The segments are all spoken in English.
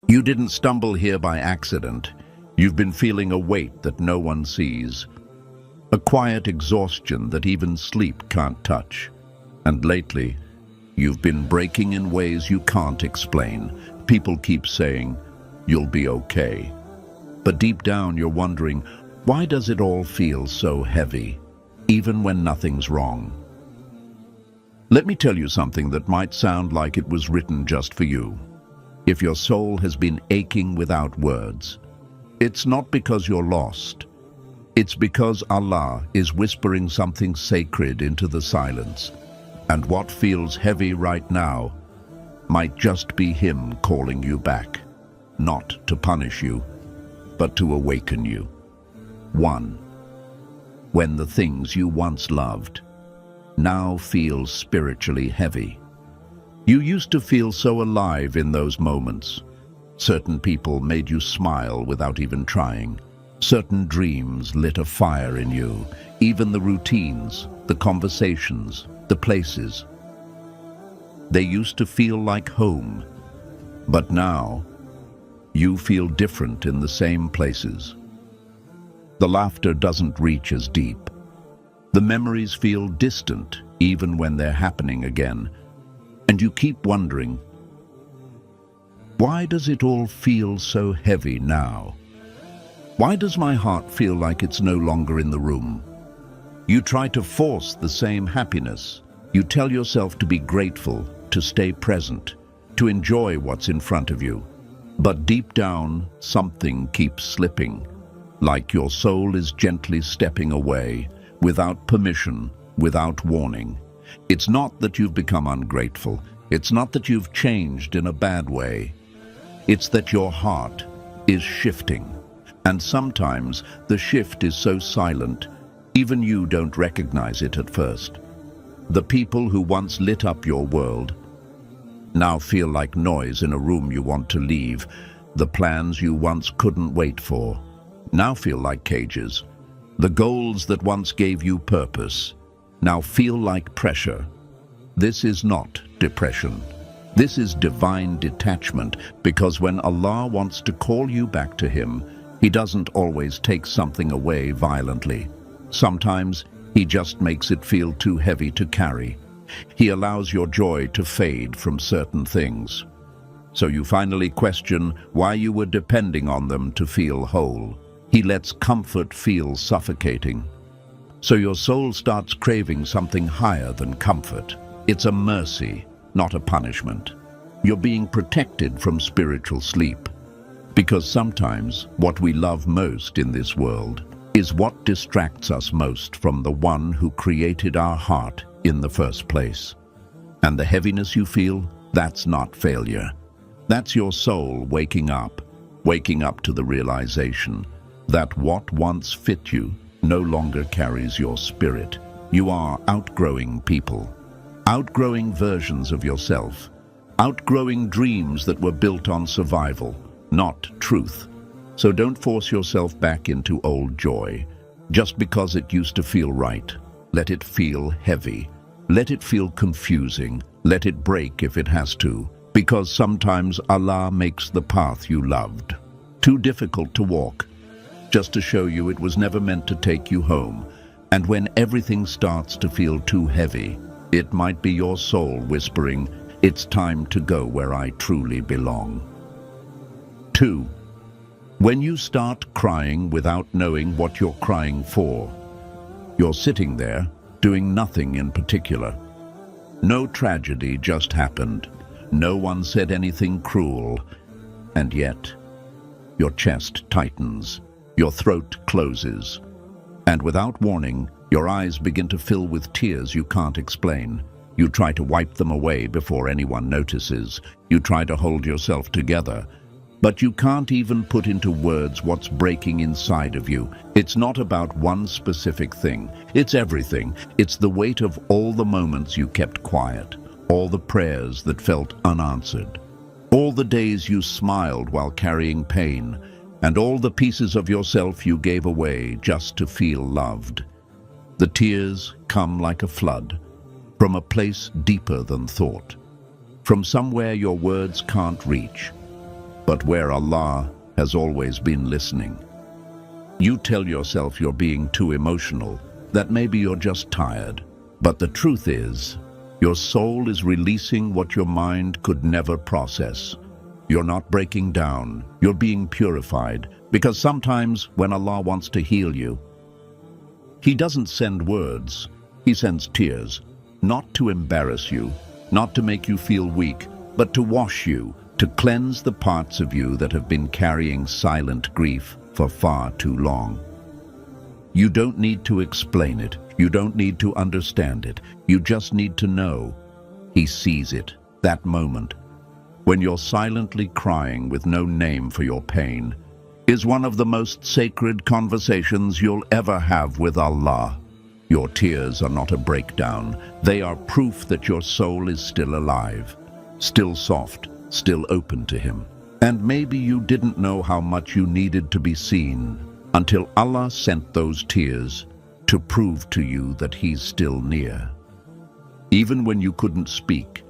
You didn't stumble here by accident. You've been feeling a weight that no one sees, a quiet exhaustion that even sleep can't touch. And lately, you've been breaking in ways you can't explain. People keep saying, "You'll be okay." But deep down, you're wondering, why does it all feel so heavy, even when nothing's wrong? Let me tell you something that might sound like it was written just for you. If your soul has been aching without words, it's not because you're lost. It's because Allah is whispering something sacred into the silence. And what feels heavy right now might just be Him calling you back, not to punish you, but to awaken you. 1. When the things you once loved now feel spiritually heavy. You used to feel so alive in those moments. Certain people made you smile without even trying. Certain dreams lit a fire in you. Even the routines, the conversations, the places. They used to feel like home. But now, you feel different in the same places. The laughter doesn't reach as deep. The memories feel distant, even when they're happening again. And you keep wondering, why does it all feel so heavy now? Why does my heart feel like it's no longer in the room? You try to force the same happiness. You tell yourself to be grateful, to stay present, to enjoy what's in front of you. But deep down, something keeps slipping, like your soul is gently stepping away, without permission, without warning. It's not that you've become ungrateful. It's not that you've changed in a bad way. It's that your heart is shifting. And sometimes the shift is so silent, even you don't recognize it at first. The people who once lit up your world now feel like noise in a room you want to leave. The plans you once couldn't wait for now feel like cages. The goals that once gave you purpose now feel like pressure. This is not depression. This is divine detachment, because when Allah wants to call you back to Him, He doesn't always take something away violently. Sometimes He just makes it feel too heavy to carry. He allows your joy to fade from certain things. So you finally question why you were depending on them to feel whole. He lets comfort feel suffocating. So your soul starts craving something higher than comfort. It's a mercy, not a punishment. You're being protected from spiritual sleep. Because sometimes what we love most in this world is what distracts us most from the one who created our heart in the first place. And the heaviness you feel, that's not failure. That's your soul waking up to the realization that what once fit you no longer carries your spirit. You are outgrowing people, outgrowing versions of yourself, outgrowing dreams that were built on survival, not truth. So don't force yourself back into old joy just because it used to feel right. Let it feel heavy. Let it feel confusing. Let it break if it has to, because sometimes Allah makes the path you loved too difficult to walk, just to show you it was never meant to take you home. And when everything starts to feel too heavy, it might be your soul whispering, "It's time to go where I truly belong." 2. When you start crying without knowing what you're crying for, you're sitting there, doing nothing in particular. No tragedy just happened. No one said anything cruel. And yet, your chest tightens. Your throat closes, and without warning, your eyes begin to fill with tears you can't explain. You try to wipe them away before anyone notices. You try to hold yourself together, but you can't even put into words what's breaking inside of you. It's not about one specific thing. It's everything. It's the weight of all the moments you kept quiet, all the prayers that felt unanswered, all the days you smiled while carrying pain, and all the pieces of yourself you gave away just to feel loved. The tears come like a flood, from a place deeper than thought, from somewhere your words can't reach. but where Allah has always been listening. You tell yourself you're being too emotional, that maybe you're just tired. But the truth is, your soul is releasing what your mind could never process. You're not breaking down, you're being purified, because sometimes when Allah wants to heal you, He doesn't send words, He sends tears, not to embarrass you, not to make you feel weak, but to wash you, to cleanse the parts of you that have been carrying silent grief for far too long. You don't need to explain it, you don't need to understand it, you just need to know. He sees it, that moment, when you're silently crying with no name for your pain, is one of the most sacred conversations you'll ever have with Allah. Your tears are not a breakdown, they are proof that your soul is still alive, still soft, still open to Him. And maybe you didn't know how much you needed to be seen until Allah sent those tears to prove to you that He's still near. Even when you couldn't speak,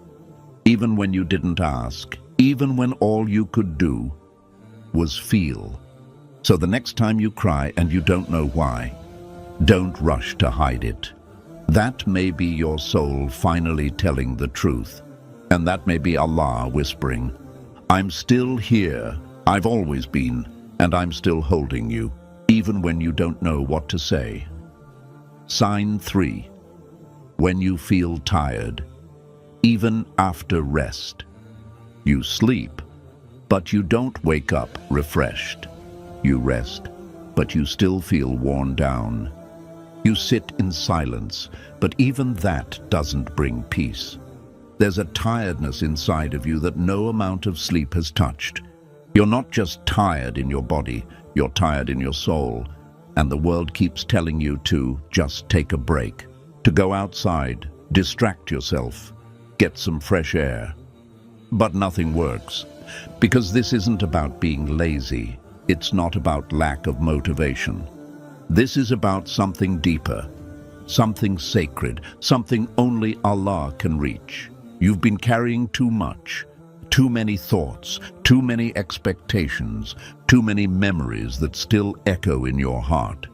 even when you didn't ask, even when all you could do was feel. So the next time you cry and you don't know why, don't rush to hide it. That may be your soul finally telling the truth, and that may be Allah whispering, I'm still here, I've always been, and I'm still holding you, even when you don't know what to say. Sign 3. When you feel tired, even after rest. You sleep, but you don't wake up refreshed. You rest, but you still feel worn down. You sit in silence, but even that doesn't bring peace. There's a tiredness inside of you that no amount of sleep has touched. You're not just tired in your body, you're tired in your soul, and the world keeps telling you to just take a break, to go outside, distract yourself, get some fresh air. But nothing works, because this isn't about being lazy. It's not about lack of motivation. This is about something deeper, something sacred, something only Allah can reach. You've been carrying too much, too many thoughts, too many expectations, too many memories that still echo in your heart.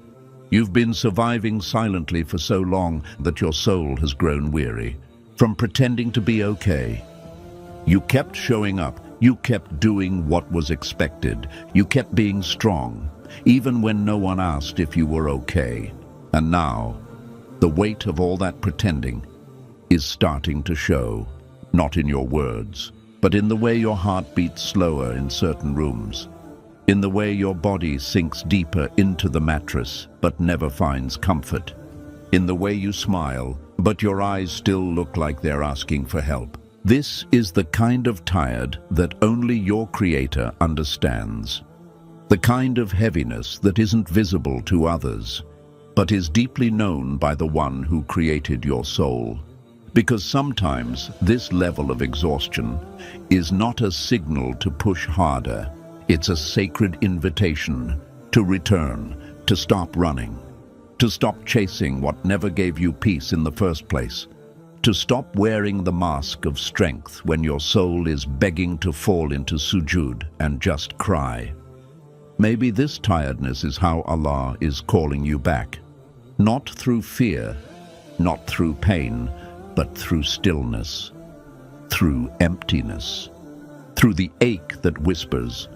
You've been surviving silently for so long that your soul has grown weary from pretending to be okay. You kept showing up, you kept doing what was expected, you kept being strong, even when no one asked if you were okay. And now, the weight of all that pretending is starting to show, not in your words, but in the way your heart beats slower in certain rooms, in the way your body sinks deeper into the mattress but never finds comfort, in the way you smile, but your eyes still look like they're asking for help. This is the kind of tired that only your Creator understands. The kind of heaviness that isn't visible to others, but is deeply known by the one who created your soul. Because sometimes this level of exhaustion is not a signal to push harder. It's a sacred invitation to return, to stop running, to stop chasing what never gave you peace in the first place, to stop wearing the mask of strength when your soul is begging to fall into sujud and just cry. Maybe this tiredness is how Allah is calling you back. Not through fear, not through pain, but through stillness, through emptiness, through the ache that whispers,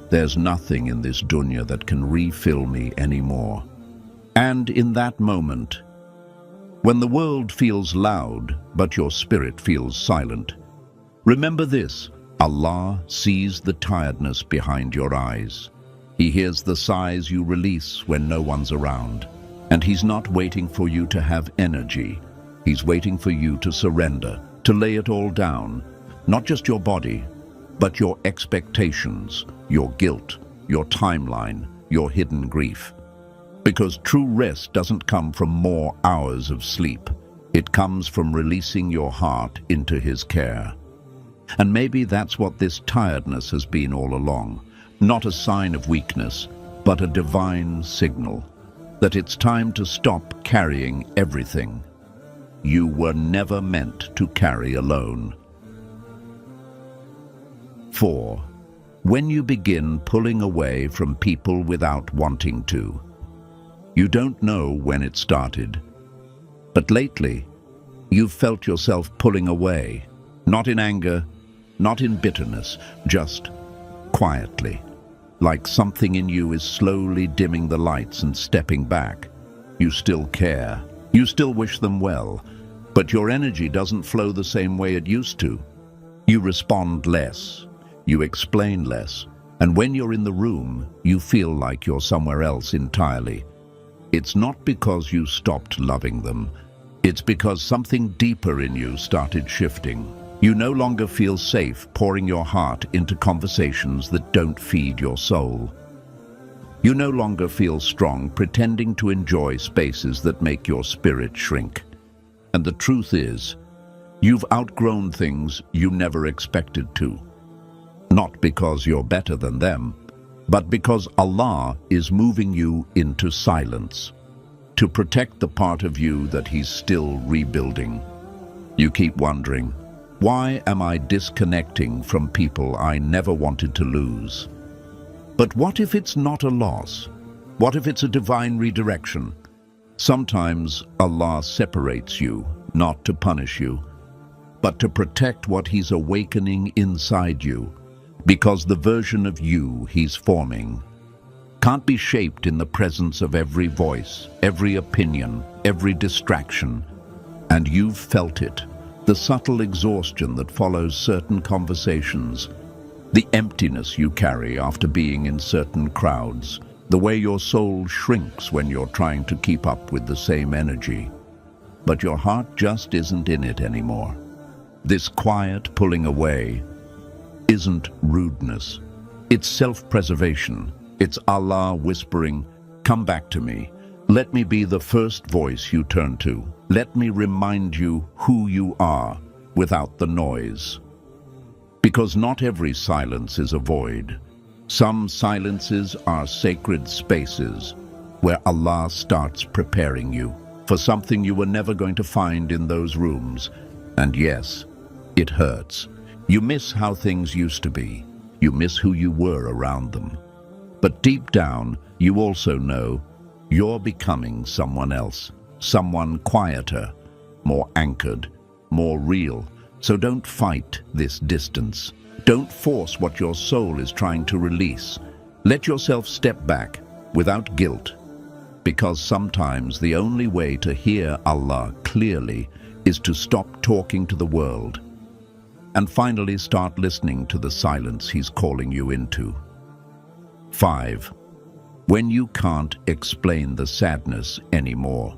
there's nothing in this dunya that can refill me anymore. And in that moment, when the world feels loud, but your spirit feels silent, remember this: Allah sees the tiredness behind your eyes. He hears the sighs you release when no one's around. And He's not waiting for you to have energy. He's waiting for you to surrender, to lay it all down. Not just your body, but your expectations, your guilt, your timeline, your hidden grief. Because true rest doesn't come from more hours of sleep. It comes from releasing your heart into His care. And maybe that's what this tiredness has been all along. Not a sign of weakness, but a divine signal that it's time to stop carrying everything you were never meant to carry alone. 4. When you begin pulling away from people without wanting to. You don't know when it started, but lately, you've felt yourself pulling away, not in anger, not in bitterness, just quietly, like something in you is slowly dimming the lights and stepping back. You still care, you still wish them well, but your energy doesn't flow the same way it used to. You respond less, you explain less, and when you're in the room, you feel like you're somewhere else entirely. It's not because you stopped loving them. It's because something deeper in you started shifting. You no longer feel safe pouring your heart into conversations that don't feed your soul. You no longer feel strong pretending to enjoy spaces that make your spirit shrink. And the truth is, you've outgrown things you never expected to. Not because you're better than them, but because Allah is moving you into silence, to protect the part of you that He's still rebuilding. You keep wondering, why am I disconnecting from people I never wanted to lose? But what if it's not a loss? What if it's a divine redirection? Sometimes Allah separates you, not to punish you, but to protect what He's awakening inside you, because the version of you He's forming can't be shaped in the presence of every voice, every opinion, every distraction. And you've felt it, the subtle exhaustion that follows certain conversations, the emptiness you carry after being in certain crowds, the way your soul shrinks when you're trying to keep up with the same energy. But your heart just isn't in it anymore. This quiet pulling away isn't rudeness. It's self-preservation. It's Allah whispering, "Come back to me. Let me be the first voice you turn to. Let me remind you who you are without the noise." Because not every silence is a void. Some silences are sacred spaces where Allah starts preparing you for something you were never going to find in those rooms. And yes, it hurts. You miss how things used to be. You miss who you were around them. But deep down, you also know you're becoming someone else, someone quieter, more anchored, more real. So don't fight this distance. Don't force what your soul is trying to release. Let yourself step back without guilt, because sometimes the only way to hear Allah clearly is to stop talking to the world and finally start listening to the silence He's calling you into. 5. When you can't explain the sadness anymore.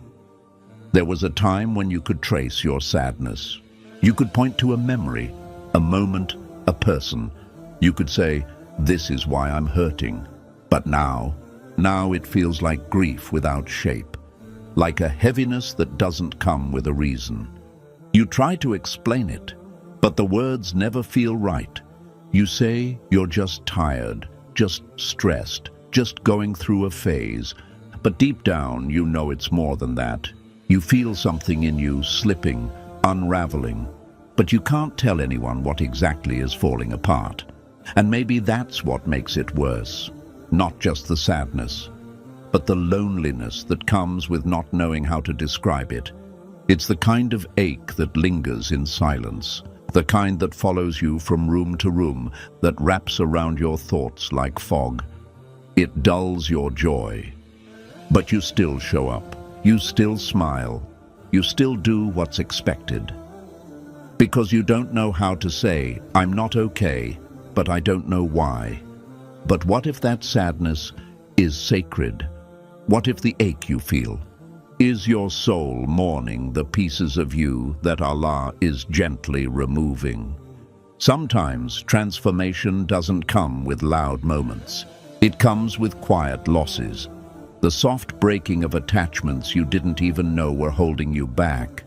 There was a time when you could trace your sadness. You could point to a memory, a moment, a person. You could say, "This is why I'm hurting." But now it feels like grief without shape, like a heaviness that doesn't come with a reason. You try to explain it, but the words never feel right. You say you're just tired, just stressed, just going through a phase. But deep down, you know it's more than that. You feel something in you slipping, unraveling, but you can't tell anyone what exactly is falling apart. And maybe that's what makes it worse. Not just the sadness, but the loneliness that comes with not knowing how to describe it. It's the kind of ache that lingers in silence, the kind that follows you from room to room, that wraps around your thoughts like fog. It dulls your joy, but you still show up. You still smile. You still do what's expected. Because you don't know how to say, "I'm not okay, but I don't know why." But what if that sadness is sacred? What if the ache you feel is your soul mourning the pieces of you that Allah is gently removing? Sometimes transformation doesn't come with loud moments. It comes with quiet losses, the soft breaking of attachments you didn't even know were holding you back,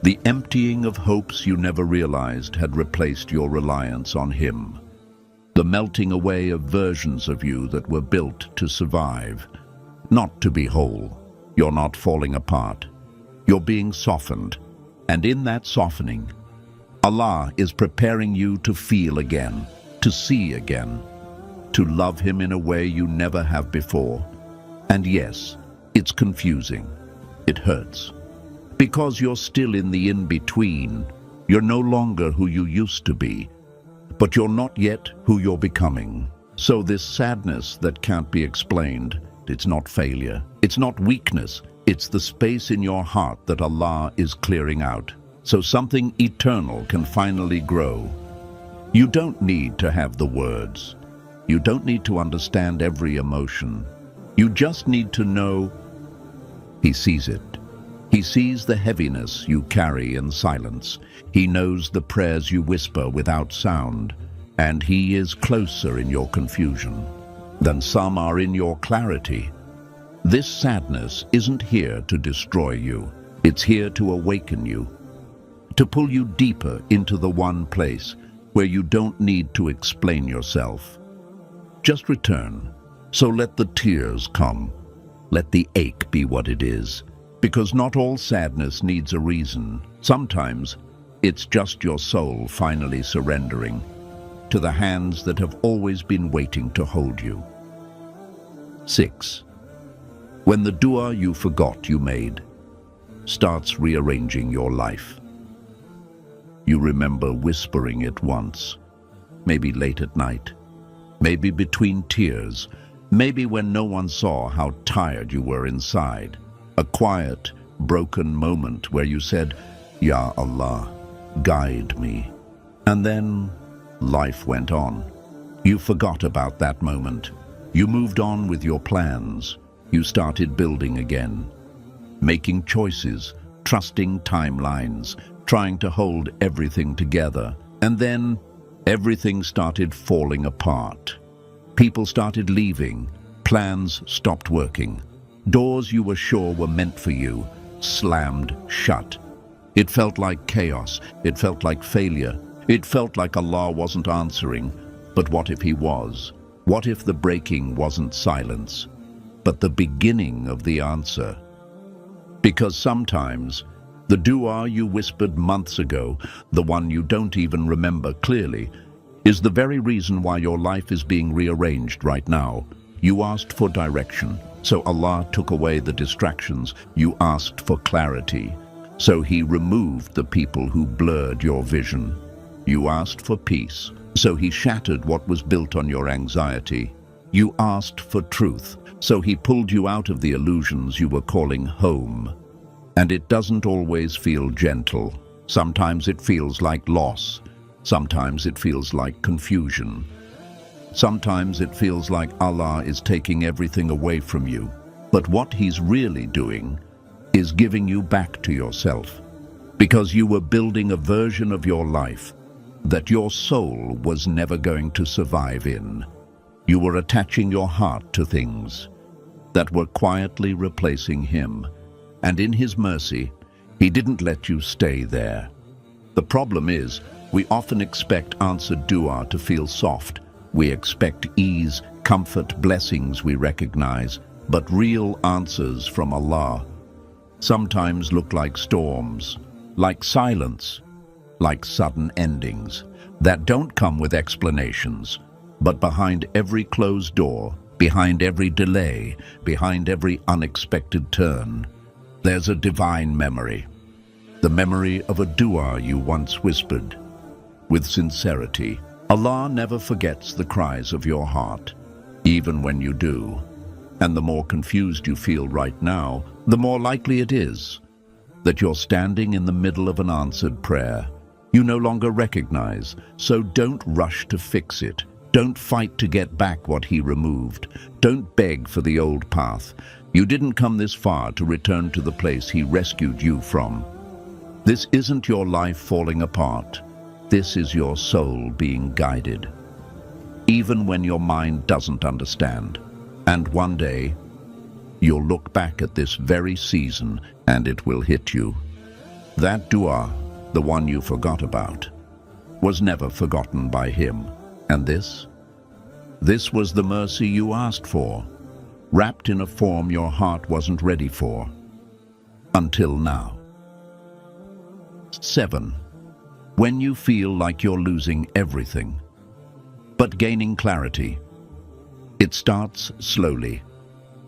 the emptying of hopes you never realized had replaced your reliance on Him, the melting away of versions of you that were built to survive, not to be whole. You're not falling apart. You're being softened. And in that softening, Allah is preparing you to feel again, to see again, to love him in a way you never have before. And yes, it's confusing. It hurts. Because you're still in the in-between. You're no longer who you used to be, but you're not yet who you're becoming. So this sadness that can't be explained, it's not failure, it's not weakness, it's the space in your heart that Allah is clearing out, so something eternal can finally grow. You don't need to have the words. You don't need to understand every emotion. You just need to know He sees it. He sees the heaviness you carry in silence. He knows the prayers you whisper without sound. And He is closer in your confusion than some are in your clarity. This sadness isn't here to destroy you. It's here to awaken you, to pull you deeper into the one place where you don't need to explain yourself. Just return. So let the tears come. Let the ache be what it is. Because not all sadness needs a reason. Sometimes it's just your soul finally surrendering to the hands that have always been waiting to hold you. 6. When the dua you forgot you made starts rearranging your life. You remember whispering it once, maybe late at night, maybe between tears, maybe when no one saw how tired you were inside. A quiet, broken moment where you said, "Ya Allah, guide me." And then life went on. You forgot about that moment. You moved on with your plans. You started building again, making choices, trusting timelines, trying to hold everything together. And then everything started falling apart. People started leaving. Plans stopped working. Doors you were sure were meant for you slammed shut. It felt like chaos. It felt like failure. It felt like Allah wasn't answering. But what if He was? What if the breaking wasn't silence, but the beginning of the answer? Because sometimes the dua you whispered months ago, the one you don't even remember clearly, is the very reason why your life is being rearranged right now. You asked for direction, so Allah took away the distractions. You asked for clarity, so He removed the people who blurred your vision. You asked for peace, so He shattered what was built on your anxiety. You asked for truth, so He pulled you out of the illusions you were calling home. And it doesn't always feel gentle. Sometimes it feels like loss. Sometimes it feels like confusion. Sometimes it feels like Allah is taking everything away from you. But what He's really doing is giving you back to yourself. Because you were building a version of your life that your soul was never going to survive in. You were attaching your heart to things that were quietly replacing Him. And in His mercy, He didn't let you stay there. The problem is, we often expect answered dua to feel soft. We expect ease, comfort, blessings we recognize, but real answers from Allah sometimes look like storms, like silence, like sudden endings that don't come with explanations. But behind every closed door, behind every delay, behind every unexpected turn, there's a divine memory. The memory of a dua you once whispered with sincerity. Allah never forgets the cries of your heart, even when you do. And the more confused you feel right now, the more likely it is that you're standing in the middle of an answered prayer you no longer recognize. So don't rush to fix it. Don't fight to get back what He removed. Don't beg for the old path. You didn't come this far to return to the place He rescued you from. This isn't your life falling apart. This is your soul being guided, even when your mind doesn't understand. And one day, you'll look back at this very season and it will hit you. That dua, the one you forgot about, was never forgotten by Him. And this was the mercy you asked for, wrapped in a form your heart wasn't ready for. Until now. 7. When you feel like you're losing everything, but gaining clarity. It starts slowly.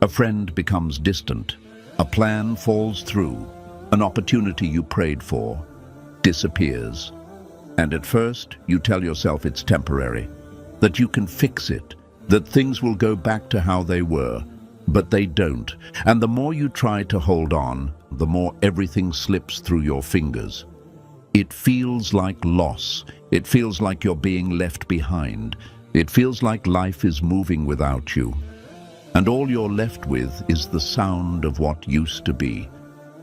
A friend becomes distant. A plan falls through. An opportunity you prayed for disappears. And at first, you tell yourself it's temporary, that you can fix it, that things will go back to how they were, but they don't. And the more you try to hold on, the more everything slips through your fingers. It feels like loss. It feels like you're being left behind. It feels like life is moving without you. And all you're left with is the sound of what used to be.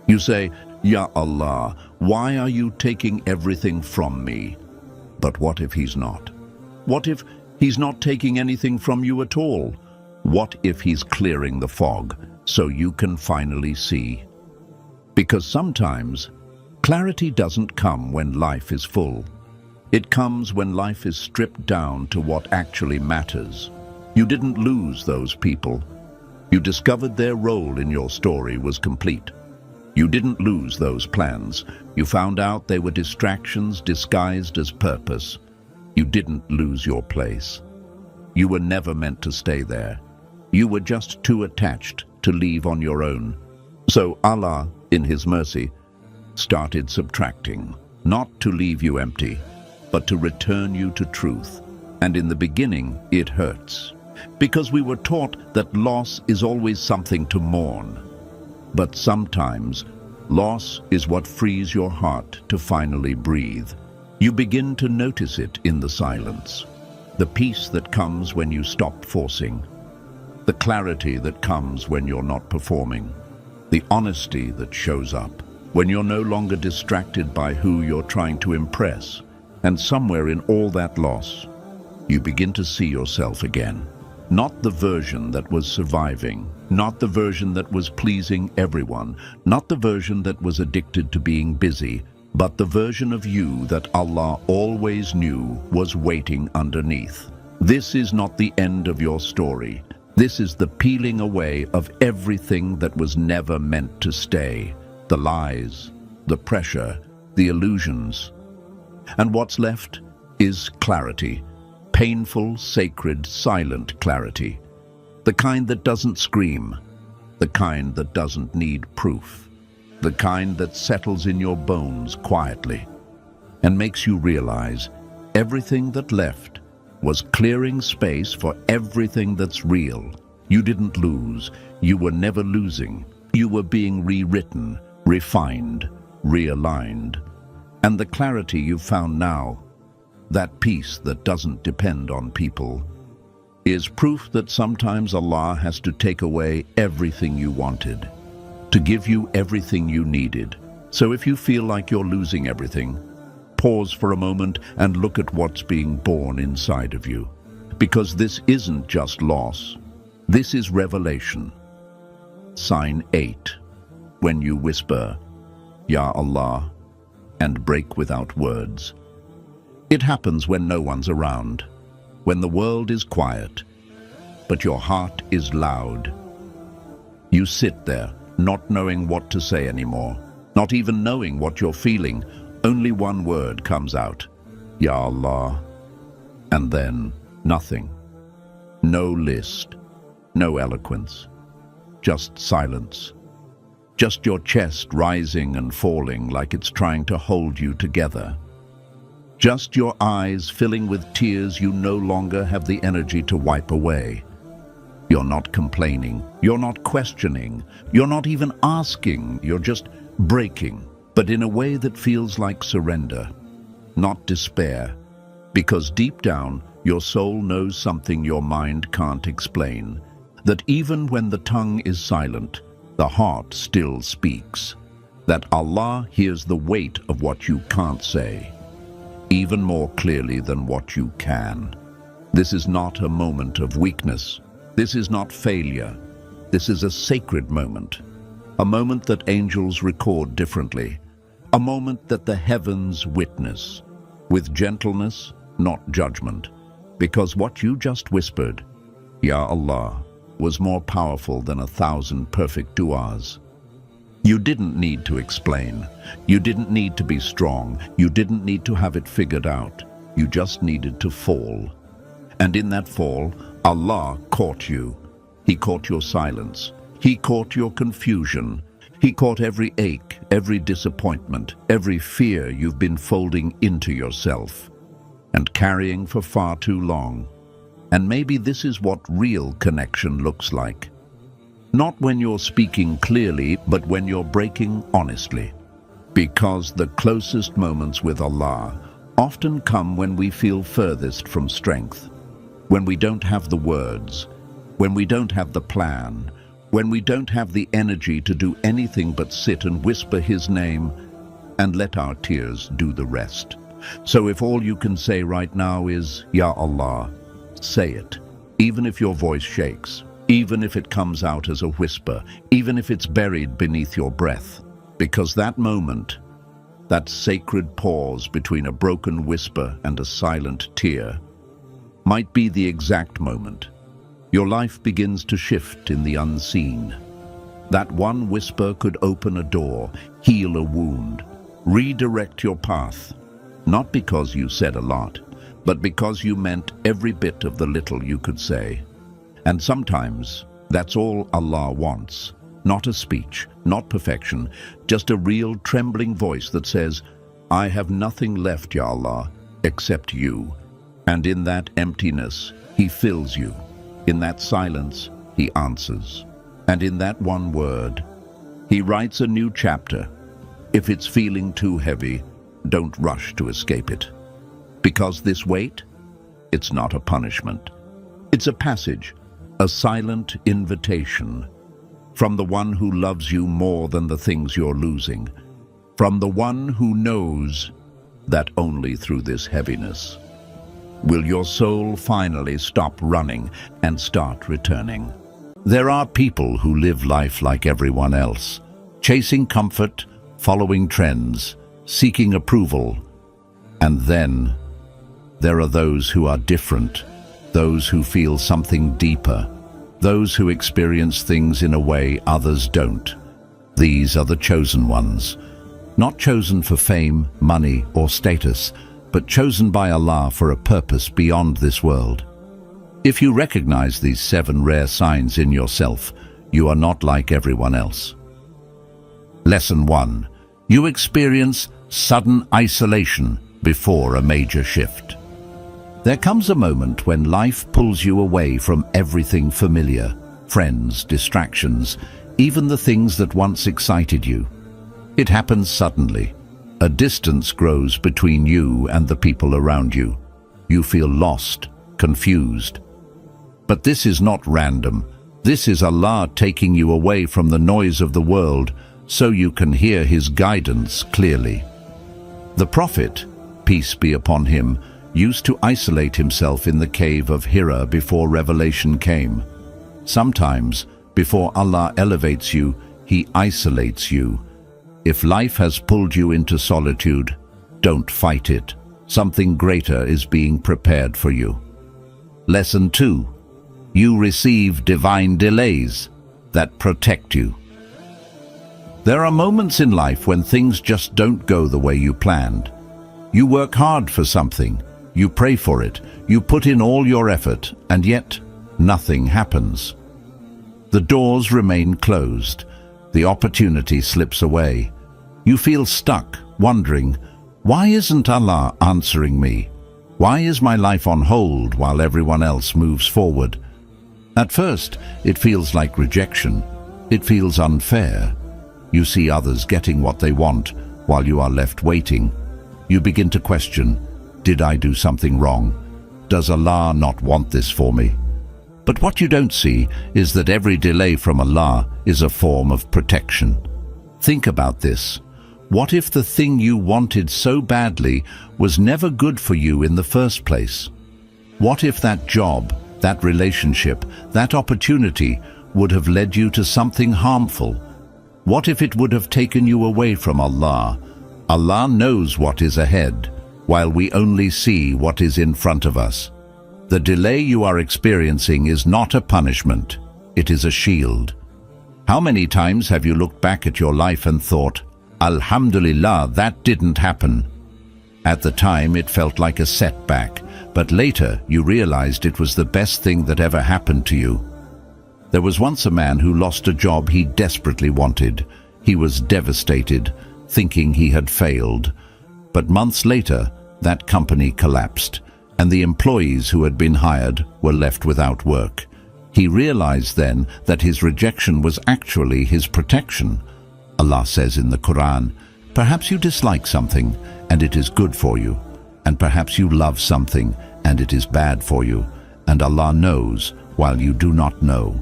You say, "Ya Allah, why are you taking everything from me?" But what if he's not? What if he's not taking anything from you at all? What if he's clearing the fog so you can finally see? Because sometimes clarity doesn't come when life is full. It comes when life is stripped down to what actually matters. You didn't lose those people. You discovered their role in your story was complete. You didn't lose those plans. You found out they were distractions disguised as purpose. You didn't lose your place. You were never meant to stay there. You were just too attached to leave on your own. So Allah, in His mercy, started subtracting, not to leave you empty, but to return you to truth. And in the beginning, it hurts, because we were taught that loss is always something to mourn. But sometimes, loss is what frees your heart to finally breathe. You begin to notice it in the silence, the peace that comes when you stop forcing, the clarity that comes when you're not performing, the honesty that shows up when you're no longer distracted by who you're trying to impress. And somewhere in all that loss, you begin to see yourself again. Not the version that was surviving, not the version that was pleasing everyone, not the version that was addicted to being busy, but the version of you that Allah always knew was waiting underneath. This is not the end of your story. This is the peeling away of everything that was never meant to stay. The lies, the pressure, the illusions. And what's left is clarity. Painful, sacred, silent clarity. The kind that doesn't scream. The kind that doesn't need proof. The kind that settles in your bones quietly and makes you realize everything that left was clearing space for everything that's real. You didn't lose. You were never losing. You were being rewritten, refined, realigned. And the clarity you've found now, that peace that doesn't depend on people, is proof that sometimes Allah has to take away everything you wanted, to give you everything you needed. So if you feel like you're losing everything, pause for a moment and look at what's being born inside of you. Because this isn't just loss, this is revelation. Sign 8. When you whisper, "Ya Allah," and break without words. It happens when no one's around, when the world is quiet, but your heart is loud. You sit there, not knowing what to say anymore, not even knowing what you're feeling. Only one word comes out, "Ya Allah." And then nothing. No list, no eloquence, just silence. Just your chest rising and falling like it's trying to hold you together. Just your eyes filling with tears you no longer have the energy to wipe away. You're not complaining, you're not questioning, you're not even asking, you're just breaking, but in a way that feels like surrender, not despair, because deep down your soul knows something your mind can't explain, that even when the tongue is silent, the heart still speaks, that Allah hears the weight of what you can't say, even more clearly than what you can. This is not a moment of weakness. This is not failure. This is a sacred moment, a moment that angels record differently, a moment that the heavens witness, with gentleness, not judgment, because what you just whispered, "Ya Allah," was more powerful than 1,000 perfect du'as. You didn't need to explain. You didn't need to be strong. You didn't need to have it figured out. You just needed to fall. And in that fall, Allah caught you. He caught your silence. He caught your confusion. He caught every ache, every disappointment, every fear you've been folding into yourself and carrying for far too long. And maybe this is what real connection looks like. Not when you're speaking clearly, but when you're breaking honestly. Because the closest moments with Allah often come when we feel furthest from strength, when we don't have the words, when we don't have the plan, when we don't have the energy to do anything but sit and whisper His name and let our tears do the rest. So if all you can say right now is, Ya Allah, say it, even if your voice shakes, even if it comes out as a whisper, even if it's buried beneath your breath. Because that moment, that sacred pause between a broken whisper and a silent tear, might be the exact moment your life begins to shift in the unseen. That one whisper could open a door, heal a wound, redirect your path, not because you said a lot, but because you meant every bit of the little you could say. And sometimes that's all Allah wants. Not a speech, not perfection, just a real trembling voice that says, I have nothing left, Ya Allah, except you. And in that emptiness, He fills you. In that silence, He answers. And in that one word, He writes a new chapter. If it's feeling too heavy, don't rush to escape it. Because this weight, it's not a punishment. It's a passage, a silent invitation from the one who loves you more than the things you're losing, from the one who knows that only through this heaviness will your soul finally stop running and start returning. There are people who live life like everyone else, chasing comfort, following trends, seeking approval. And then there are those who are different, those who feel something deeper, those who experience things in a way others don't. These are the chosen ones, not chosen for fame, money, or status, but chosen by Allah for a purpose beyond this world. If you recognize these 7 rare signs in yourself, you are not like everyone else. Lesson 1. You experience sudden isolation before a major shift. There comes a moment when life pulls you away from everything familiar, friends, distractions, even the things that once excited you. It happens suddenly. A distance grows between you and the people around you. You feel lost, confused. But this is not random. This is Allah taking you away from the noise of the world so you can hear His guidance clearly. The Prophet, peace be upon him, used to isolate himself in the cave of Hira before revelation came. Sometimes, before Allah elevates you, He isolates you. If life has pulled you into solitude, don't fight it. Something greater is being prepared for you. Lesson 2. You receive divine delays that protect you. There are moments in life when things just don't go the way you planned. You work hard for something, you pray for it, you put in all your effort, and yet nothing happens. The doors remain closed. The opportunity slips away. You feel stuck, wondering, why isn't Allah answering me? Why is my life on hold while everyone else moves forward? At first, it feels like rejection. It feels unfair. You see others getting what they want while you are left waiting. You begin to question, did I do something wrong? Does Allah not want this for me? But what you don't see is that every delay from Allah is a form of protection. Think about this. What if the thing you wanted so badly was never good for you in the first place? What if that job, that relationship, that opportunity would have led you to something harmful? What if it would have taken you away from Allah? Allah knows what is ahead, while we only see what is in front of us. The delay you are experiencing is not a punishment, it is a shield. How many times have you looked back at your life and thought, Alhamdulillah, that didn't happen? At the time it felt like a setback, but later you realized it was the best thing that ever happened to you. There was once a man who lost a job he desperately wanted. He was devastated, thinking he had failed. But months later, that company collapsed, and the employees who had been hired were left without work. He realized then that his rejection was actually his protection. Allah says in the Quran, "Perhaps you dislike something, and it is good for you. And perhaps you love something, and it is bad for you. And Allah knows, while you do not know."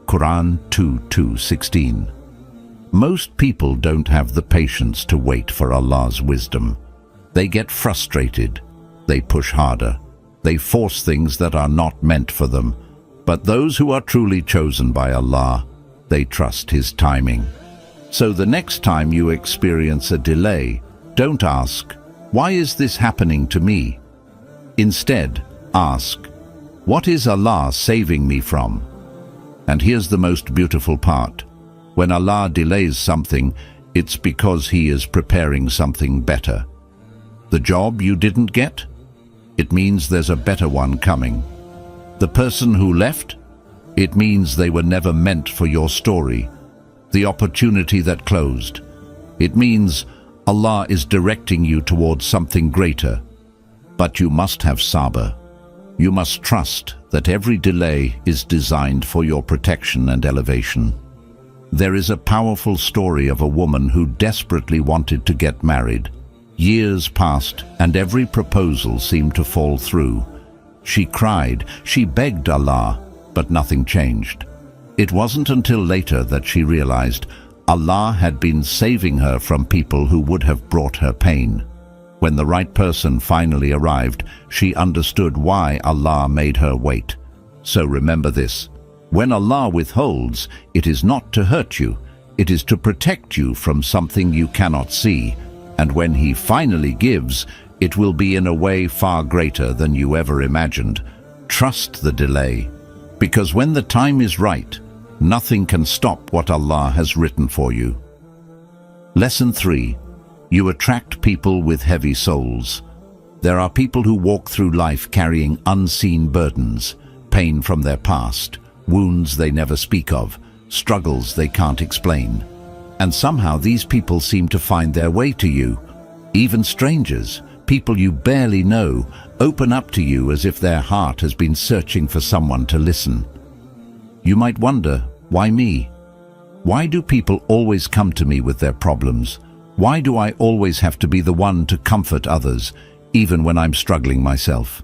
Quran 2:16. Most people don't have the patience to wait for Allah's wisdom. They get frustrated. They push harder. They force things that are not meant for them. But those who are truly chosen by Allah, they trust His timing. So the next time you experience a delay, don't ask, "Why is this happening to me?" Instead, ask, "What is Allah saving me from?" And here's the most beautiful part. When Allah delays something, it's because He is preparing something better. The job you didn't get? It means there's a better one coming. The person who left? It means they were never meant for your story. The opportunity that closed? It means Allah is directing you towards something greater. But you must have sabr. You must trust that every delay is designed for your protection and elevation. There is a powerful story of a woman who desperately wanted to get married. Years passed, and every proposal seemed to fall through. She cried, she begged Allah, but nothing changed. It wasn't until later that she realized Allah had been saving her from people who would have brought her pain. When the right person finally arrived, she understood why Allah made her wait. So remember this: when Allah withholds, it is not to hurt you, it is to protect you from something you cannot see. And when He finally gives, it will be in a way far greater than you ever imagined. Trust the delay, because when the time is right, nothing can stop what Allah has written for you. Lesson 3. You attract people with heavy souls. There are people who walk through life carrying unseen burdens, pain from their past, wounds they never speak of, struggles they can't explain. And somehow these people seem to find their way to you. Even strangers, people you barely know, open up to you as if their heart has been searching for someone to listen. You might wonder, why me? Why do people always come to me with their problems? Why do I always have to be the one to comfort others, even when I'm struggling myself?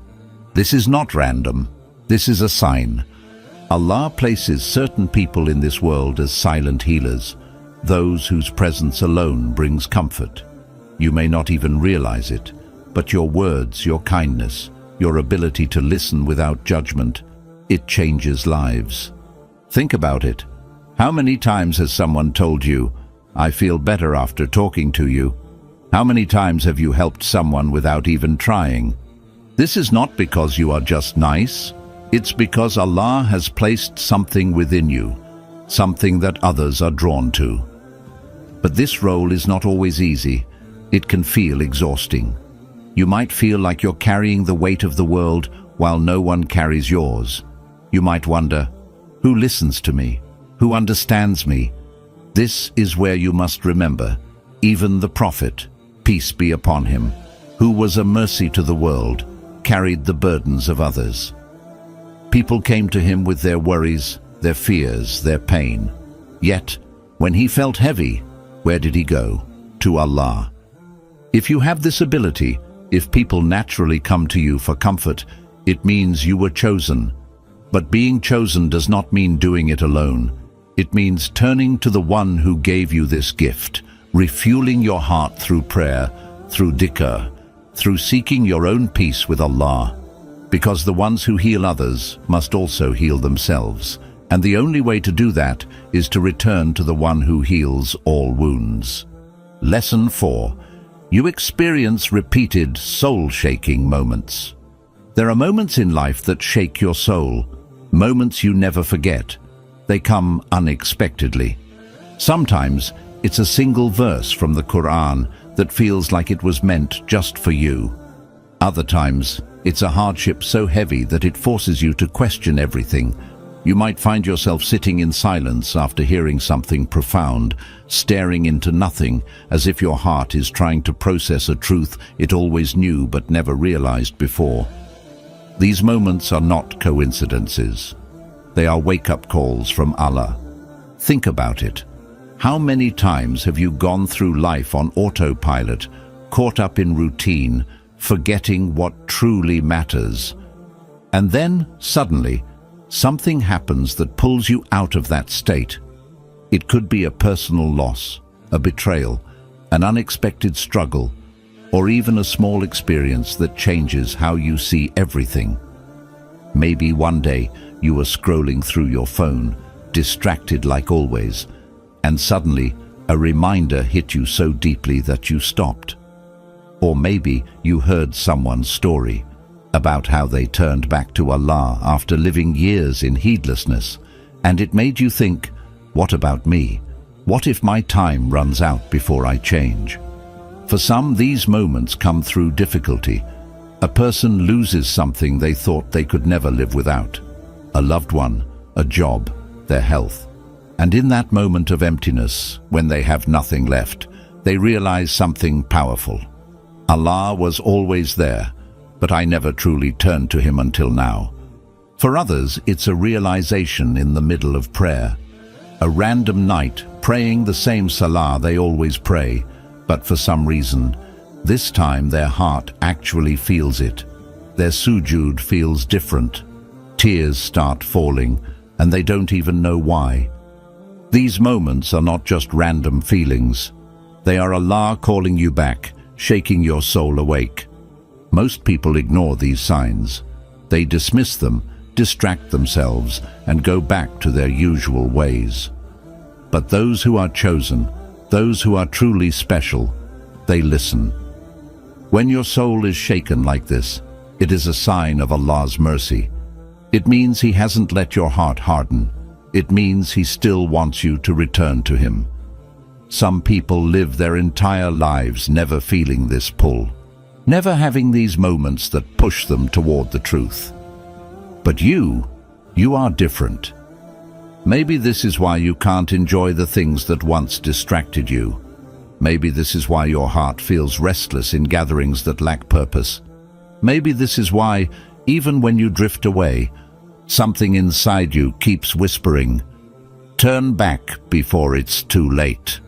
This is not random. This is a sign. Allah places certain people in this world as silent healers, those whose presence alone brings comfort. You may not even realize it, but your words, your kindness, your ability to listen without judgment, it changes lives. Think about it. How many times has someone told you, "I feel better after talking to you"? How many times have you helped someone without even trying? This is not because you are just nice. It's because Allah has placed something within you, something that others are drawn to. But this role is not always easy. It can feel exhausting. You might feel like you're carrying the weight of the world while no one carries yours. You might wonder, who listens to me? Who understands me? This is where you must remember, even the Prophet, peace be upon him, who was a mercy to the world, carried the burdens of others. People came to him with their worries, their fears, their pain. Yet, when he felt heavy, where did he go? To Allah. If you have this ability, if people naturally come to you for comfort, it means you were chosen. But being chosen does not mean doing it alone. It means turning to the one who gave you this gift, refueling your heart through prayer, through dhikr, through seeking your own peace with Allah. Because the ones who heal others must also heal themselves. And the only way to do that is to return to the one who heals all wounds. Lesson 4. You experience repeated soul-shaking moments. There are moments in life that shake your soul, moments you never forget. They come unexpectedly. Sometimes it's a single verse from the Quran that feels like it was meant just for you. Other times It's a hardship so heavy that it forces you to question everything. You might find yourself sitting in silence after hearing something profound, staring into nothing, as if your heart is trying to process a truth it always knew but never realized before. These moments are not coincidences. They are wake-up calls from Allah. Think about it. How many times have you gone through life on autopilot, caught up in routine, forgetting what truly matters? And then, suddenly, something happens that pulls you out of that state. It could be a personal loss, a betrayal, an unexpected struggle, or even a small experience that changes how you see everything. Maybe one day you were scrolling through your phone, distracted like always, and suddenly a reminder hit you so deeply that you stopped. Or maybe you heard someone's story about how they turned back to Allah after living years in heedlessness, and it made you think, what about me? What if my time runs out before I change? For some, these moments come through difficulty. A person loses something they thought they could never live without. A loved one, a job, their health. And in that moment of emptiness, when they have nothing left, they realize something powerful. Allah was always there, but I never truly turned to Him until now. For others, it's a realization in the middle of prayer. A random night, praying the same salah they always pray, but for some reason, this time their heart actually feels it. Their sujood feels different. Tears start falling, and they don't even know why. These moments are not just random feelings. They are Allah calling you back, shaking your soul awake. Most people ignore these signs. They dismiss them, distract themselves, and go back to their usual ways. But those who are chosen, those who are truly special, they listen. When your soul is shaken like this, it is a sign of Allah's mercy. It means He hasn't let your heart harden. It means He still wants you to return to Him. Some people live their entire lives never feeling this pull, never having these moments that push them toward the truth. But you are different. Maybe this is why you can't enjoy the things that once distracted you. Maybe this is why your heart feels restless in gatherings that lack purpose. Maybe this is why, even when you drift away, something inside you keeps whispering, "Turn back before it's too late."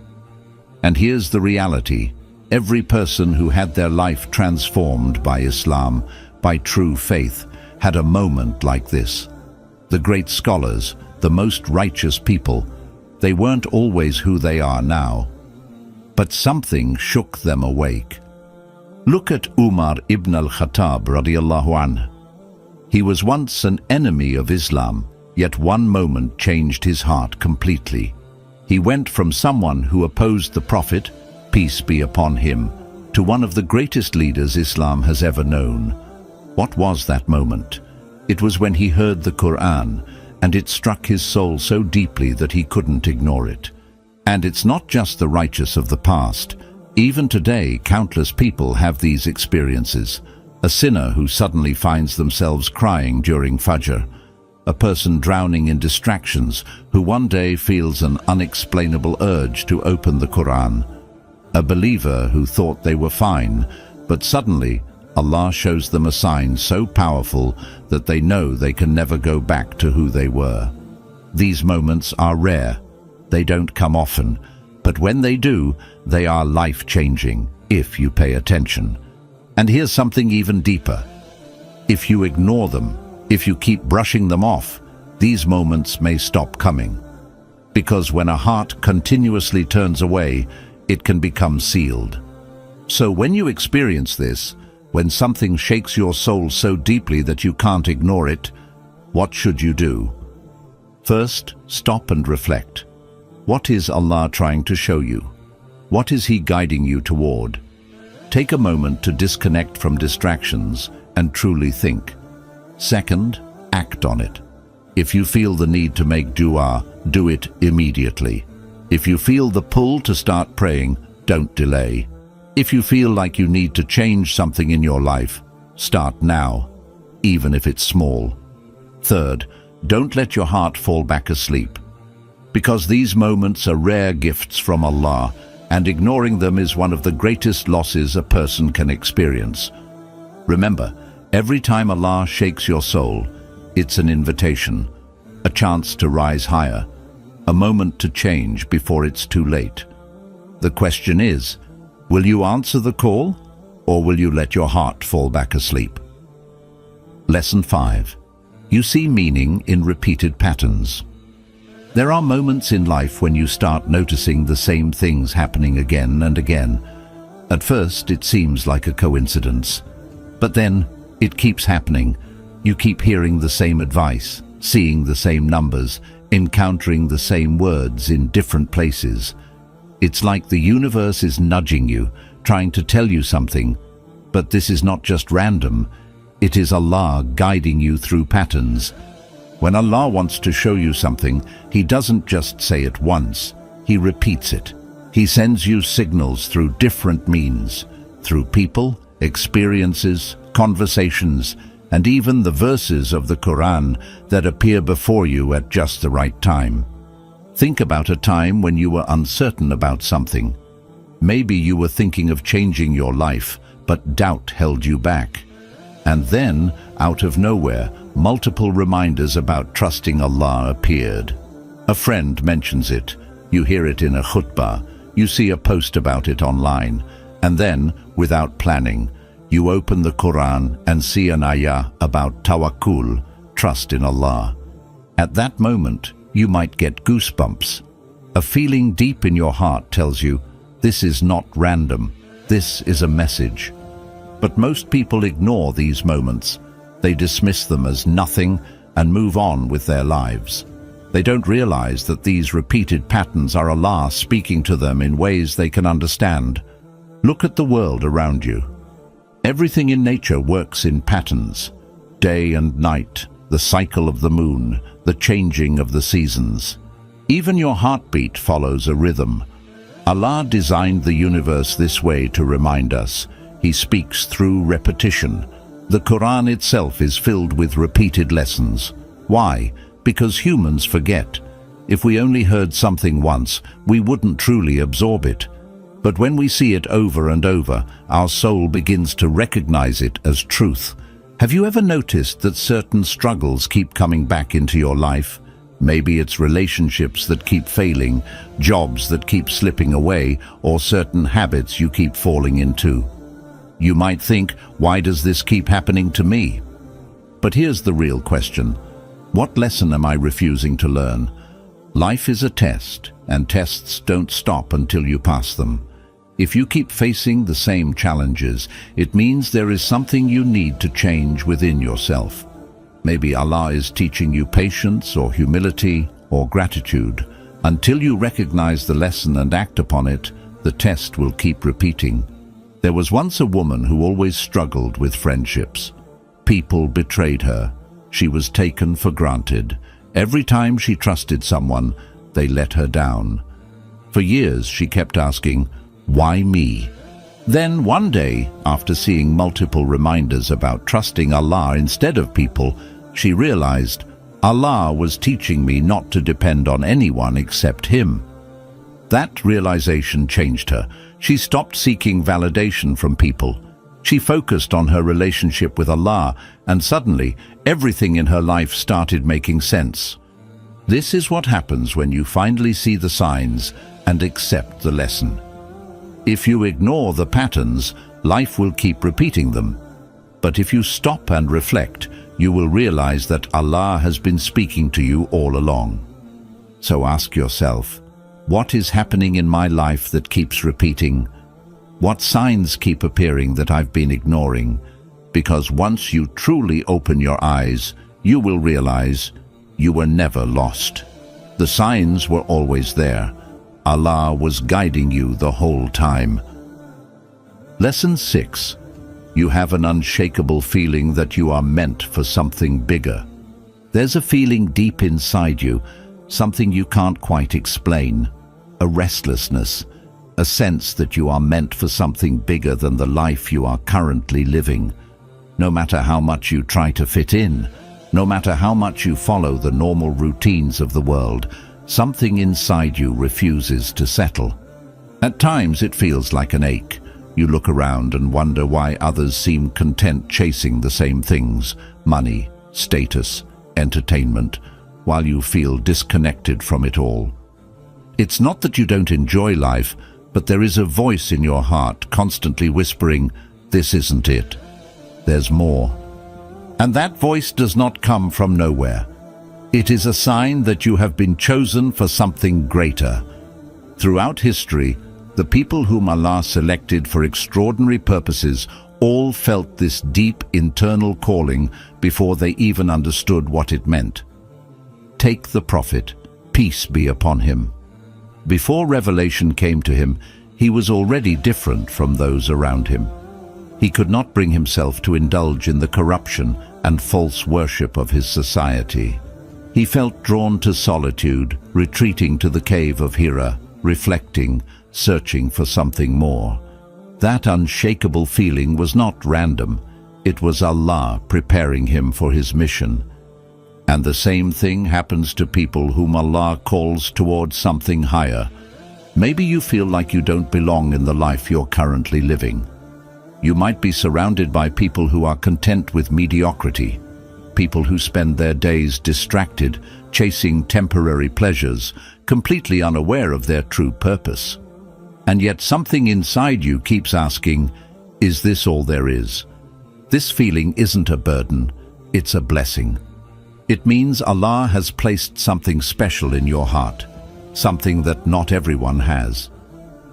And here's the reality. Every person who had their life transformed by Islam, by true faith, had a moment like this. The great scholars, the most righteous people, they weren't always who they are now. But something shook them awake. Look at Umar ibn al-Khattab radiyallahu anhu. He was once an enemy of Islam, yet one moment changed his heart completely. He went from someone who opposed the Prophet, peace be upon him, to one of the greatest leaders Islam has ever known. What was that moment? It was when he heard the Quran, and it struck his soul so deeply that he couldn't ignore it. And it's not just the righteous of the past. Even today, countless people have these experiences. A sinner who suddenly finds themselves crying during Fajr. A person drowning in distractions who one day feels an unexplainable urge to open the Quran. A believer who thought they were fine, but suddenly Allah shows them a sign so powerful that they know they can never go back to who they were. These moments are rare. They don't come often, but when they do, they are life-changing, if you pay attention. And here's something even deeper. If you ignore them, if you keep brushing them off, these moments may stop coming. Because when a heart continuously turns away, it can become sealed. So when you experience this, when something shakes your soul so deeply that you can't ignore it, what should you do? First, stop and reflect. What is Allah trying to show you? What is He guiding you toward? Take a moment to disconnect from distractions and truly think. Second, act on it. If you feel the need to make dua, do it immediately. If you feel the pull to start praying, don't delay. If you feel like you need to change something in your life, Start now, even if it's small. Third, don't let your heart fall back asleep, because these moments are rare gifts from Allah, and ignoring them is one of the greatest losses a person can experience. Remember, every time Allah shakes your soul, it's an invitation, a chance to rise higher, a moment to change before it's too late. The question is, will you answer the call, or will you let your heart fall back asleep? Lesson 5. You see meaning in repeated patterns. There are moments in life when you start noticing the same things happening again and again. At first, it seems like a coincidence, but then it keeps happening. You keep hearing the same advice, seeing the same numbers, encountering the same words in different places. It's like the universe is nudging you, trying to tell you something, but this is not just random. It is Allah guiding you through patterns. When Allah wants to show you something, He doesn't just say it once, He repeats it. He sends you signals through different means, through people, experiences, conversations, and even the verses of the Quran that appear before you at just the right time. Think about a time when you were uncertain about something. Maybe you were thinking of changing your life, but doubt held you back. And then, out of nowhere, multiple reminders about trusting Allah appeared. A friend mentions it, you hear it in a khutbah, you see a post about it online, and then, without planning, you open the Quran and see an ayah about tawakkul, trust in Allah. At that moment, you might get goosebumps. A feeling deep in your heart tells you, this is not random, this is a message. But most people ignore these moments. They dismiss them as nothing and move on with their lives. They don't realize that these repeated patterns are Allah speaking to them in ways they can understand. Look at the world around you. Everything in nature works in patterns. Day and night, the cycle of the moon, the changing of the seasons. Even your heartbeat follows a rhythm. Allah designed the universe this way to remind us. He speaks through repetition. The Quran itself is filled with repeated lessons. Why? Because humans forget. If we only heard something once, we wouldn't truly absorb it. But when we see it over and over, our soul begins to recognize it as truth. Have you ever noticed that certain struggles keep coming back into your life? Maybe it's relationships that keep failing, jobs that keep slipping away, or certain habits you keep falling into. You might think, why does this keep happening to me? But here's the real question. What lesson am I refusing to learn? Life is a test, and tests don't stop until you pass them. If you keep facing the same challenges, it means there is something you need to change within yourself. Maybe Allah is teaching you patience or humility or gratitude. Until you recognize the lesson and act upon it, the test will keep repeating. There was once a woman who always struggled with friendships. People betrayed her. She was taken for granted. Every time she trusted someone, they let her down. For years she kept asking, why me? Then one day, after seeing multiple reminders about trusting Allah instead of people, she realized, Allah was teaching me not to depend on anyone except Him. That realization changed her. She stopped seeking validation from people. She focused on her relationship with Allah, and suddenly, everything in her life started making sense. This is what happens when you finally see the signs and accept the lesson. If you ignore the patterns, life will keep repeating them. But if you stop and reflect, you will realize that Allah has been speaking to you all along. So ask yourself, what is happening in my life that keeps repeating? What signs keep appearing that I've been ignoring? Because once you truly open your eyes, you will realize you were never lost. The signs were always there. Allah was guiding you the whole time. Lesson 6. You have an unshakable feeling that you are meant for something bigger. There's a feeling deep inside you, something you can't quite explain. A restlessness, a sense that you are meant for something bigger than the life you are currently living. no matter how much you try to fit in, no matter how much you follow the normal routines of the world, something inside you refuses to settle. At times it feels like an ache. You look around and wonder why others seem content chasing the same things: money, status, entertainment, while you feel disconnected from it all. It's not that you don't enjoy life, but there is a voice in your heart constantly whispering, "This isn't it. There's more." And that voice does not come from nowhere. It is a sign that you have been chosen for something greater. Throughout history, the people whom Allah selected for extraordinary purposes all felt this deep internal calling before they even understood what it meant. Take the Prophet, peace be upon him. Before revelation came to him, he was already different from those around him. He could not bring himself to indulge in the corruption and false worship of his society. He felt drawn to solitude, retreating to the cave of Hira, reflecting, searching for something more. That unshakable feeling was not random. It was Allah preparing him for his mission. And the same thing happens to people whom Allah calls towards something higher. Maybe you feel like you don't belong in the life you're currently living. You might be surrounded by people who are content with mediocrity, people who spend their days distracted, chasing temporary pleasures, completely unaware of their true purpose. And yet something inside you keeps asking, is this all there is? This feeling isn't a burden, it's a blessing. It means Allah has placed something special in your heart, something that not everyone has.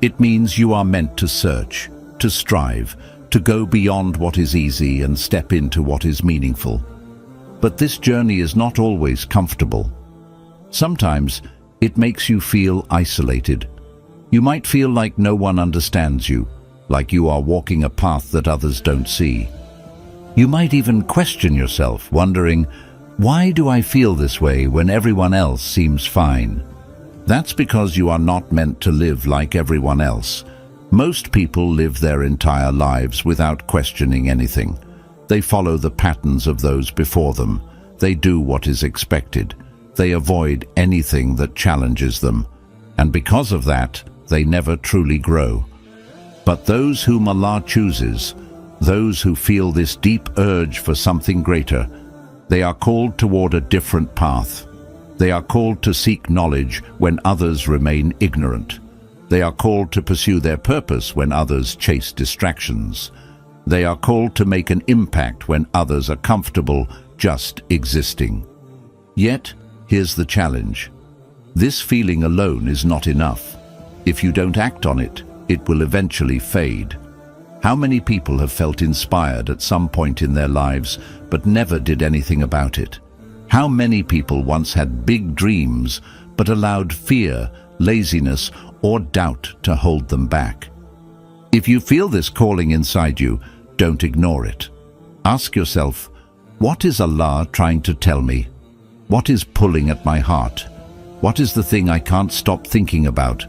It means you are meant to search, to strive, to go beyond what is easy and step into what is meaningful. But this journey is not always comfortable. Sometimes it makes you feel isolated. You might feel like no one understands you, like you are walking a path that others don't see. You might even question yourself, wondering, why do I feel this way when everyone else seems fine? That's because you are not meant to live like everyone else. Most people live their entire lives without questioning anything. They follow the patterns of those before them. They do what is expected. They avoid anything that challenges them. And because of that, they never truly grow. But those whom Allah chooses, those who feel this deep urge for something greater, they are called toward a different path. They are called to seek knowledge when others remain ignorant. They are called to pursue their purpose when others chase distractions. They are called to make an impact when others are comfortable just existing. Yet, here's the challenge. This feeling alone is not enough. If you don't act on it, it will eventually fade. How many people have felt inspired at some point in their lives, but never did anything about it? How many people once had big dreams, but allowed fear, laziness, or doubt to hold them back? If you feel this calling inside you, don't ignore it. Ask yourself, what is Allah trying to tell me? What is pulling at my heart? What is the thing I can't stop thinking about?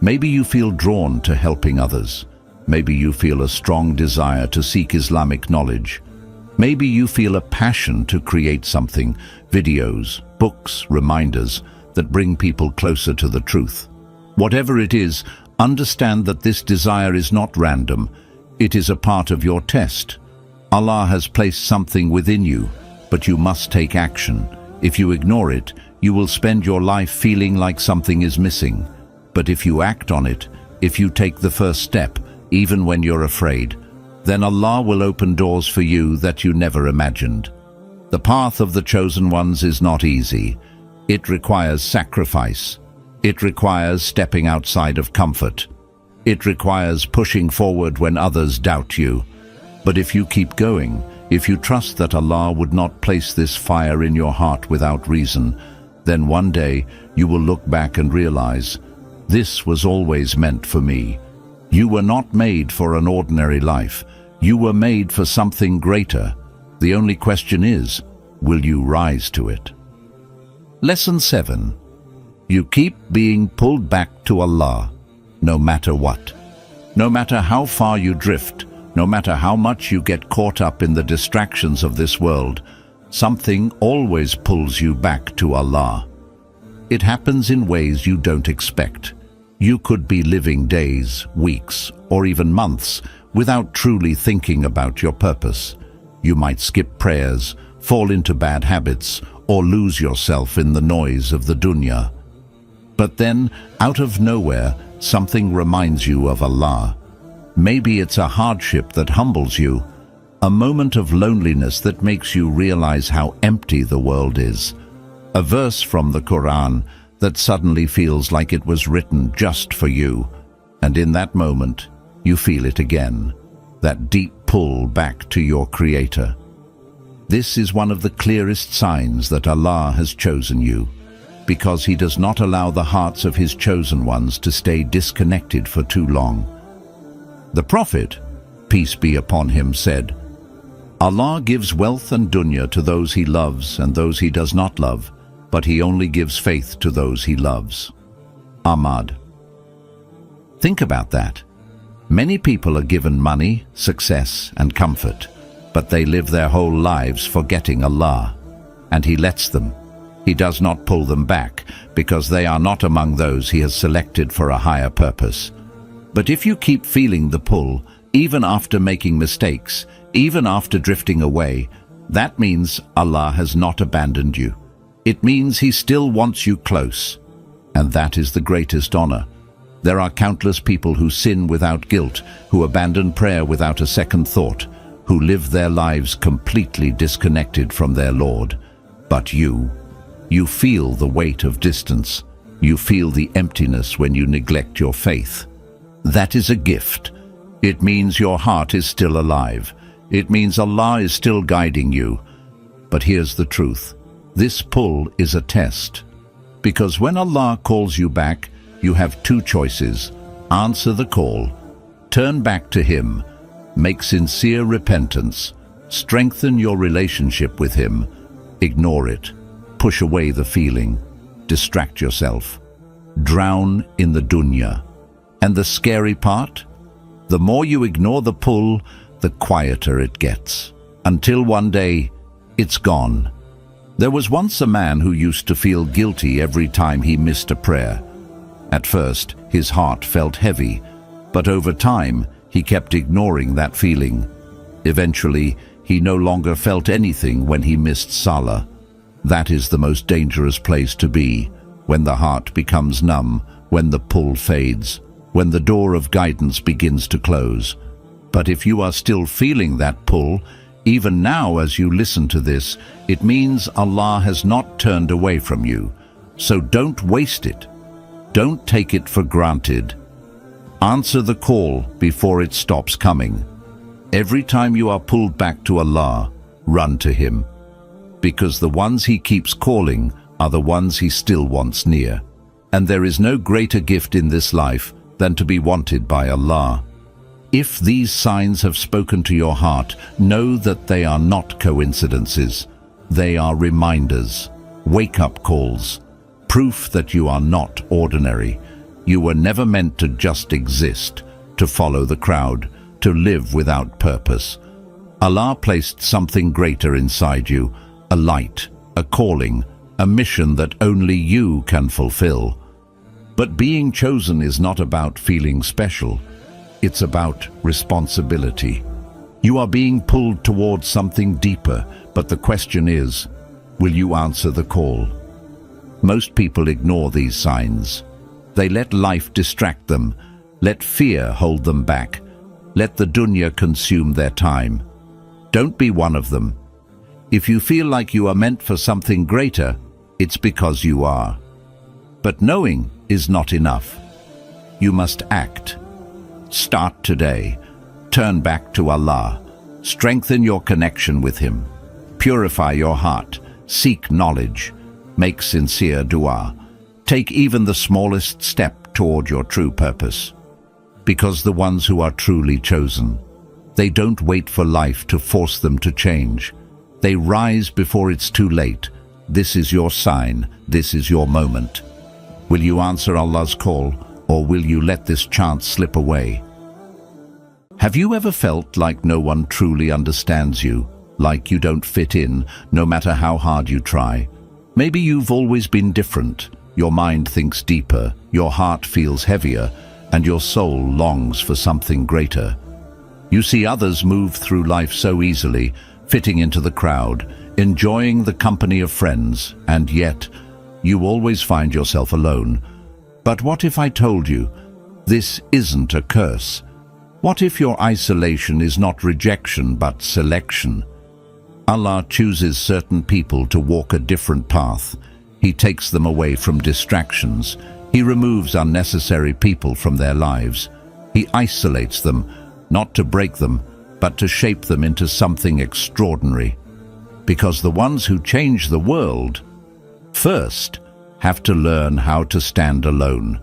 Maybe you feel drawn to helping others. Maybe you feel a strong desire to seek Islamic knowledge. Maybe you feel a passion to create something, videos, books, reminders that bring people closer to the truth. Whatever it is, understand that this desire is not random. It is a part of your test. Allah has placed something within you, but you must take action. If you ignore it, you will spend your life feeling like something is missing. But if you act on it, if you take the first step, even when you're afraid, then Allah will open doors for you that you never imagined. The path of the chosen ones is not easy. It requires sacrifice. It requires stepping outside of comfort. It requires pushing forward when others doubt you. But if you keep going, if you trust that Allah would not place this fire in your heart without reason, then one day you will look back and realize, this was always meant for me. You were not made for an ordinary life. You were made for something greater. The only question is, will you rise to it? Lesson 7. You keep being pulled back to Allah, no matter what. No matter how far you drift, No matter how much you get caught up in the distractions of this world, something always pulls you back to Allah. It happens in ways you don't expect. You could be living days, weeks, or even months without truly thinking about your purpose. You might skip prayers, fall into bad habits, or lose yourself in the noise of the dunya. But then, out of nowhere, something reminds you of Allah. Maybe it's a hardship that humbles you, a moment of loneliness that makes you realize how empty the world is, a verse from the Quran that suddenly feels like it was written just for you, and in that moment, you feel it again, that deep pull back to your Creator. This is one of the clearest signs that Allah has chosen you, because He does not allow the hearts of His chosen ones to stay disconnected for too long. The Prophet, peace be upon him, said, Allah gives wealth and dunya to those He loves and those He does not love, but He only gives faith to those He loves. Ahmad. Think about that. Many people are given money, success, and comfort, but they live their whole lives forgetting Allah, and He lets them. He does not pull them back, because they are not among those He has selected for a higher purpose. But if you keep feeling the pull, even after making mistakes, even after drifting away, that means Allah has not abandoned you. It means He still wants you close. And that is the greatest honor. There are countless people who sin without guilt, who abandon prayer without a second thought, who live their lives completely disconnected from their Lord. But you feel the weight of distance. You feel the emptiness when you neglect your faith. That is a gift. It means your heart is still alive. It means Allah is still guiding you. But here's the truth. This pull is a test. Because when Allah calls you back, you have two choices. Answer the call. Turn back to Him. Make sincere repentance. Strengthen your relationship with Him. Ignore it. Push away the feeling. Distract yourself. Drown in the dunya. And the scary part? The more you ignore the pull, the quieter it gets. Until one day, it's gone. There was once a man who used to feel guilty every time he missed a prayer. At first, his heart felt heavy, but over time, he kept ignoring that feeling. Eventually, he no longer felt anything when he missed Salah. That is the most dangerous place to be, when the heart becomes numb, when the pull fades, when the door of guidance begins to close. But if you are still feeling that pull, even now as you listen to this, it means Allah has not turned away from you. So don't waste it. Don't take it for granted. Answer the call before it stops coming. Every time you are pulled back to Allah, run to Him. Because the ones He keeps calling are the ones He still wants near. And there is no greater gift in this life than to be wanted by Allah. If these signs have spoken to your heart, know that they are not coincidences. They are reminders, wake-up calls, proof that you are not ordinary. You were never meant to just exist, to follow the crowd, to live without purpose. Allah placed something greater inside you, a light, a calling, a mission that only you can fulfill. But being chosen is not about feeling special. It's about responsibility. You are being pulled towards something deeper, but the question is, will you answer the call? Most people ignore these signs. They let life distract them, let fear hold them back, let the dunya consume their time. Don't be one of them. If you feel like you are meant for something greater, it's because you are. But knowing is not enough. You must act. Start today. Turn back to Allah. Strengthen your connection with Him. Purify your heart. Seek knowledge. Make sincere dua. Take even the smallest step toward your true purpose. Because the ones who are truly chosen, they don't wait for life to force them to change. They rise before it's too late. This is your sign. This is your moment. Will you answer Allah's call, or will you let this chance slip away? Have you ever felt like no one truly understands you, like you don't fit in, no matter how hard you try? Maybe you've always been different. Your mind thinks deeper, your heart feels heavier, and your soul longs for something greater. You see others move through life so easily, fitting into the crowd, enjoying the company of friends, and yet you always find yourself alone. But what if I told you, this isn't a curse? What if your isolation is not rejection but selection? Allah chooses certain people to walk a different path. He takes them away from distractions. He removes unnecessary people from their lives. He isolates them, not to break them, but to shape them into something extraordinary. Because the ones who change the world first have to learn how to stand alone.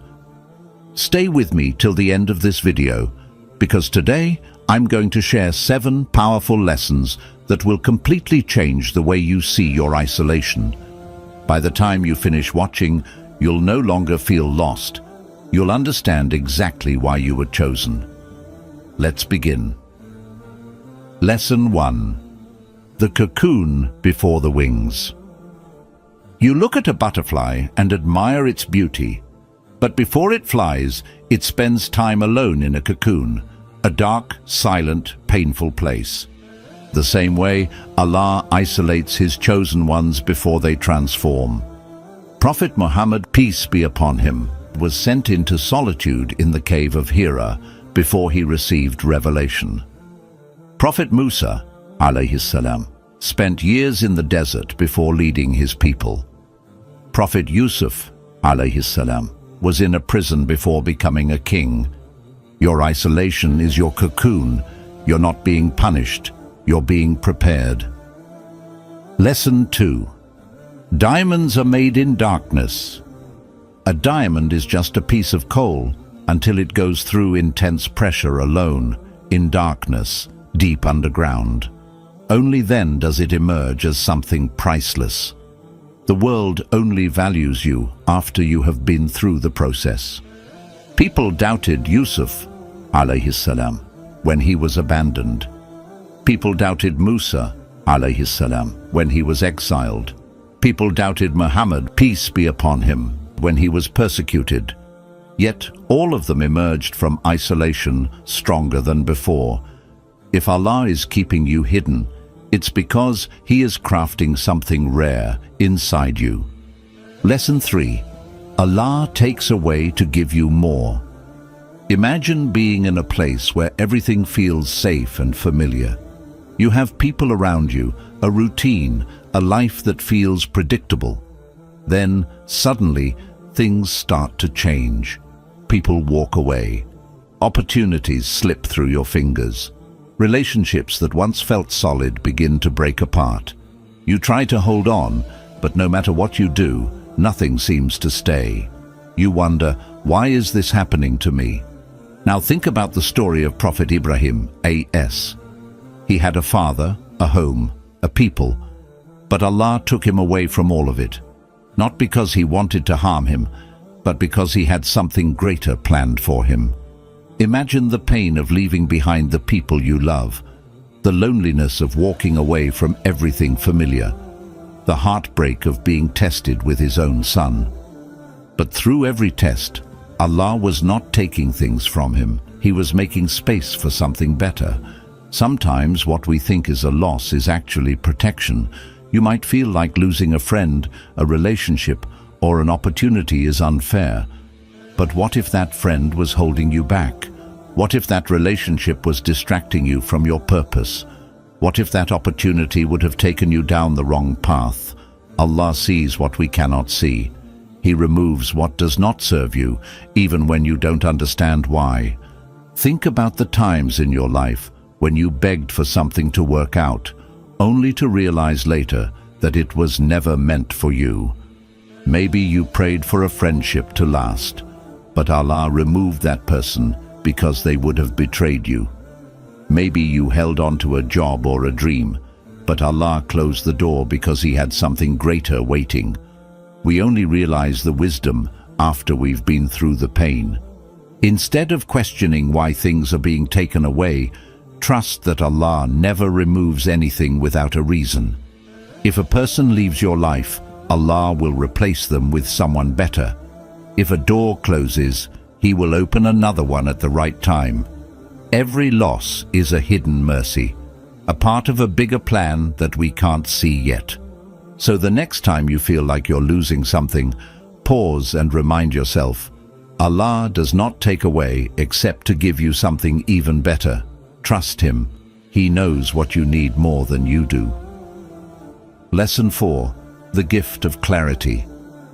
Stay with me till the end of this video, because today I'm going to share 7 powerful lessons that will completely change the way you see your isolation. By the time you finish watching, you'll no longer feel lost. You'll understand exactly why you were chosen. Let's begin. Lesson 1. The cocoon before the wings. You look at a butterfly and admire its beauty, but before it flies, it spends time alone in a cocoon, a dark, silent, painful place. The same way, Allah isolates His chosen ones before they transform. Prophet Muhammad, peace be upon him, was sent into solitude in the cave of Hira before he received revelation. Prophet Musa, alayhi salam, spent years in the desert before leading his people. Prophet Yusuf, alayhi salam, was in a prison before becoming a king. Your isolation is your cocoon. You're not being punished. You're being prepared. Lesson 2. Diamonds are made in darkness. A diamond is just a piece of coal until it goes through intense pressure alone, in darkness, deep underground. Only then does it emerge as something priceless. The world only values you after you have been through the process. People doubted Yusuf, alayhi salam, when he was abandoned. People doubted Musa, alayhi salam, when he was exiled. People doubted Muhammad, peace be upon him, when he was persecuted. Yet all of them emerged from isolation stronger than before. If Allah is keeping you hidden, it's because He is crafting something rare inside you. Lesson 3. Allah takes away to give you more. Imagine being in a place where everything feels safe and familiar. You have people around you, a routine, a life that feels predictable. Then, suddenly, things start to change. People walk away. Opportunities slip through your fingers. Relationships that once felt solid begin to break apart. You try to hold on, but no matter what you do, nothing seems to stay. You wonder, why is this happening to me? Now think about the story of Prophet Ibrahim, a.s. He had a father, a home, a people, but Allah took him away from all of it. Not because He wanted to harm him, but because He had something greater planned for him. Imagine the pain of leaving behind the people you love, the loneliness of walking away from everything familiar, the heartbreak of being tested with His own son. But through every test, Allah was not taking things from him. He was making space for something better. Sometimes what we think is a loss is actually protection. You might feel like losing a friend, a relationship, or an opportunity is unfair. But what if that friend was holding you back? What if that relationship was distracting you from your purpose? What if that opportunity would have taken you down the wrong path? Allah sees what we cannot see. He removes what does not serve you, even when you don't understand why. Think about the times in your life when you begged for something to work out, only to realize later that it was never meant for you. Maybe you prayed for a friendship to last, but Allah removed that person because they would have betrayed you. Maybe you held on to a job or a dream, but Allah closed the door because He had something greater waiting. We only realize the wisdom after we've been through the pain. Instead of questioning why things are being taken away, trust that Allah never removes anything without a reason. If a person leaves your life, Allah will replace them with someone better. If a door closes, He will open another one at the right time. Every loss is a hidden mercy, a part of a bigger plan that we can't see yet. So the next time you feel like you're losing something, pause and remind yourself, Allah does not take away except to give you something even better. Trust Him. He knows what you need more than you do. Lesson 4. The gift of clarity.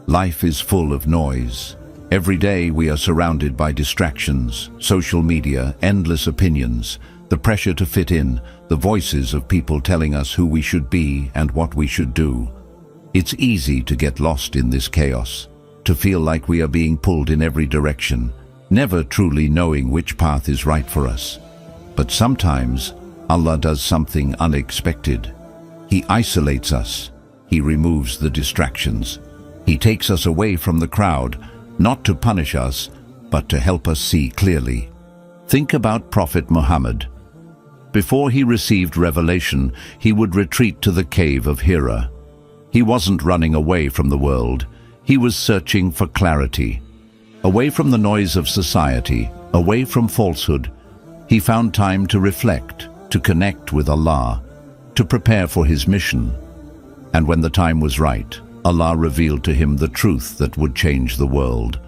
Life is full of noise. Every day we are surrounded by distractions, social media, endless opinions, the pressure to fit in, the voices of people telling us who we should be and what we should do. It's easy to get lost in this chaos, to feel like we are being pulled in every direction, never truly knowing which path is right for us. But sometimes Allah does something unexpected. He isolates us. He removes the distractions. He takes us away from the crowd, not to punish us, but to help us see clearly. Think about Prophet Muhammad. Before he received revelation, he would retreat to the cave of Hira. He wasn't running away from the world. He was searching for clarity. Away from the noise of society, away from falsehood, he found time to reflect, to connect with Allah, to prepare for his mission. And when the time was right, Allah revealed to him the truth that would change the world.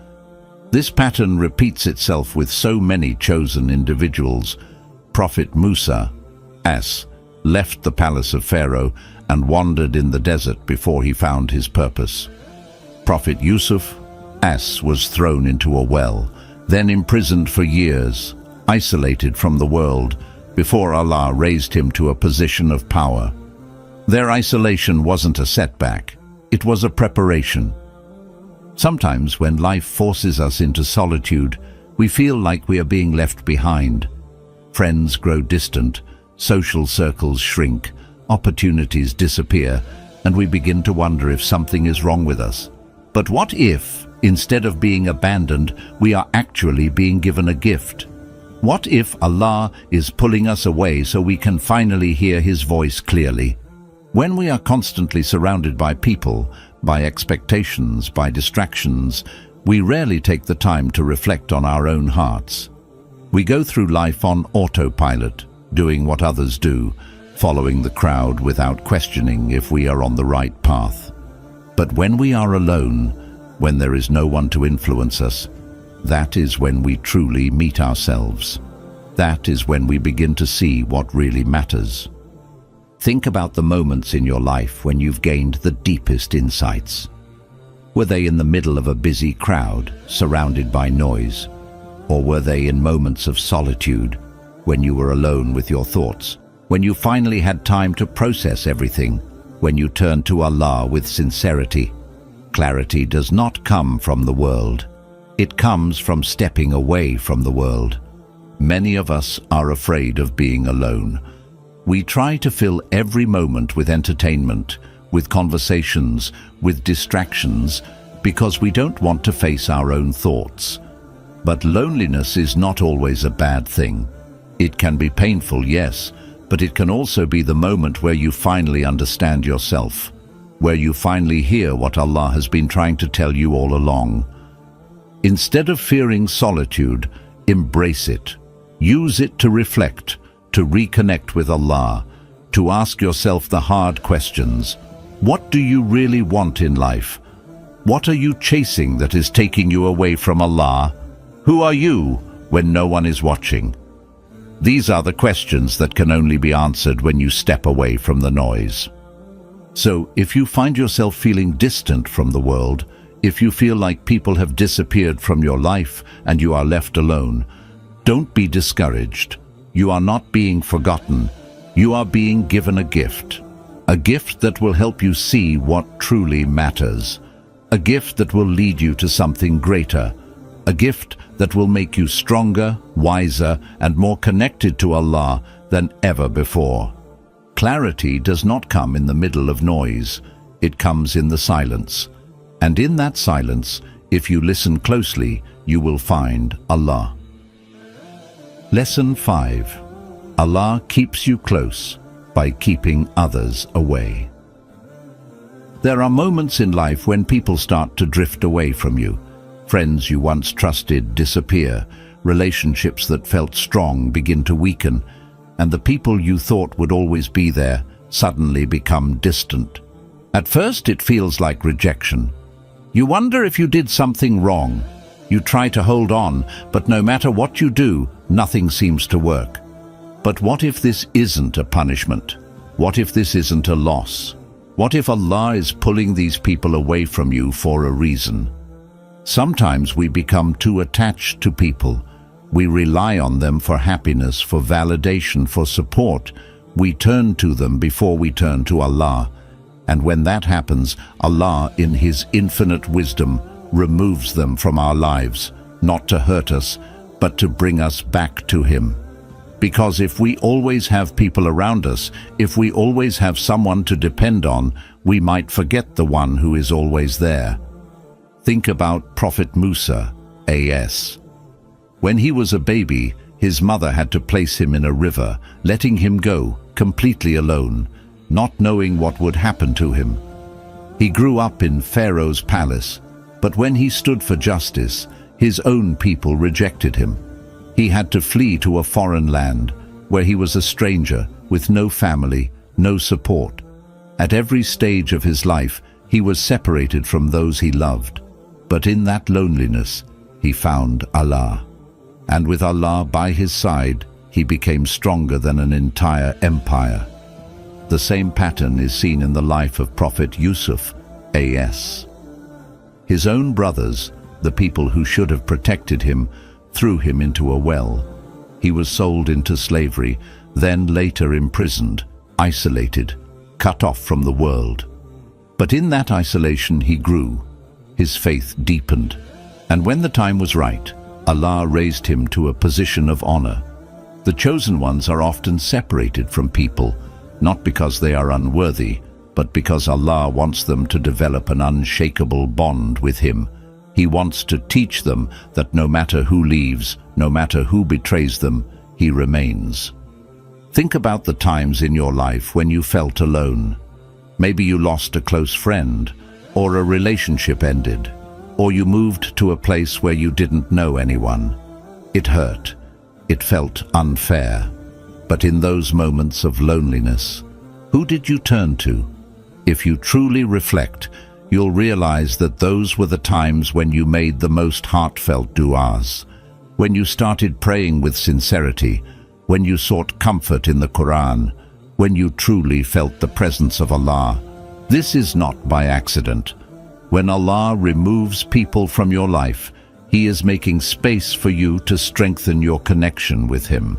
This pattern repeats itself with so many chosen individuals. Prophet Musa, left the palace of Pharaoh and wandered in the desert before he found his purpose. Prophet Yusuf, was thrown into a well, then imprisoned for years, isolated from the world, before Allah raised him to a position of power. Their isolation wasn't a setback, it was a preparation. Sometimes when life forces us into solitude, we feel like we are being left behind. Friends grow distant, social circles shrink, opportunities disappear, and we begin to wonder if something is wrong with us. But what if, instead of being abandoned, we are actually being given a gift? What if Allah is pulling us away so we can finally hear His voice clearly? When we are constantly surrounded by people, by expectations, by distractions, we rarely take the time to reflect on our own hearts. We go through life on autopilot, doing what others do, following the crowd without questioning if we are on the right path. But when we are alone, when there is no one to influence us, that is when we truly meet ourselves. That is when we begin to see what really matters. Think about the moments in your life when you've gained the deepest insights. Were they in the middle of a busy crowd, surrounded by noise? Or were they in moments of solitude, when you were alone with your thoughts, when you finally had time to process everything, when you turned to Allah with sincerity? Clarity does not come from the world. It comes from stepping away from the world. Many of us are afraid of being alone. We try to fill every moment with entertainment, with conversations, with distractions, because we don't want to face our own thoughts. But loneliness is not always a bad thing. It can be painful, yes, but it can also be the moment where you finally understand yourself, where you finally hear what Allah has been trying to tell you all along. Instead of fearing solitude, embrace it. Use it to reflect, to reconnect with Allah, to ask yourself the hard questions. What do you really want in life? What are you chasing that is taking you away from Allah? Who are you when no one is watching? These are the questions that can only be answered when you step away from the noise. So, if you find yourself feeling distant from the world, if you feel like people have disappeared from your life and you are left alone, don't be discouraged. You are not being forgotten. You are being given a gift that will help you see what truly matters, a gift that will lead you to something greater, a gift that will make you stronger, wiser, and more connected to Allah than ever before. Clarity does not come in the middle of noise. It comes in the silence. And in that silence If you listen closely, you will find Allah. Lesson 5. Allah keeps you close by keeping others away. There are moments in life when people start to drift away from you. Friends you once trusted disappear, relationships that felt strong begin to weaken, and the people you thought would always be there suddenly become distant. At first it feels like rejection. You wonder if you did something wrong. You try to hold on, but no matter what you do, nothing seems to work. But what if this isn't a punishment? What if this isn't a loss? What if Allah is pulling these people away from you for a reason? Sometimes we become too attached to people. We rely on them for happiness, for validation, for support. We turn to them before we turn to Allah. And when that happens, Allah, in His infinite wisdom, removes them from our lives, not to hurt us, but to bring us back to Him. Because if we always have people around us, if we always have someone to depend on, we might forget the one who is always there. Think about Prophet Musa, a.s. When he was a baby, his mother had to place him in a river, letting him go, completely alone, not knowing what would happen to him. He grew up in Pharaoh's palace, but when he stood for justice, his own people rejected him. He had to flee to a foreign land, where he was a stranger, with no family, no support. At every stage of his life, he was separated from those he loved. But in that loneliness, he found Allah. And with Allah by his side, he became stronger than an entire empire. The same pattern is seen in the life of Prophet Yusuf, a.s. His own brothers, the people who should have protected him, threw him into a well. He was sold into slavery, then later imprisoned, isolated, cut off from the world. But in that isolation he grew. His faith deepened, and when the time was right, Allah raised him to a position of honor. The chosen ones are often separated from people, not because they are unworthy, but because Allah wants them to develop an unshakable bond with Him. He wants to teach them that no matter who leaves, no matter who betrays them, He remains. Think about the times in your life when you felt alone. Maybe you lost a close friend, or a relationship ended, or you moved to a place where you didn't know anyone. It hurt. It felt unfair. But in those moments of loneliness, who did you turn to? If you truly reflect, you'll realize that those were the times when you made the most heartfelt du'as, when you started praying with sincerity, when you sought comfort in the Quran, when you truly felt the presence of Allah. This is not by accident. When Allah removes people from your life, He is making space for you to strengthen your connection with Him.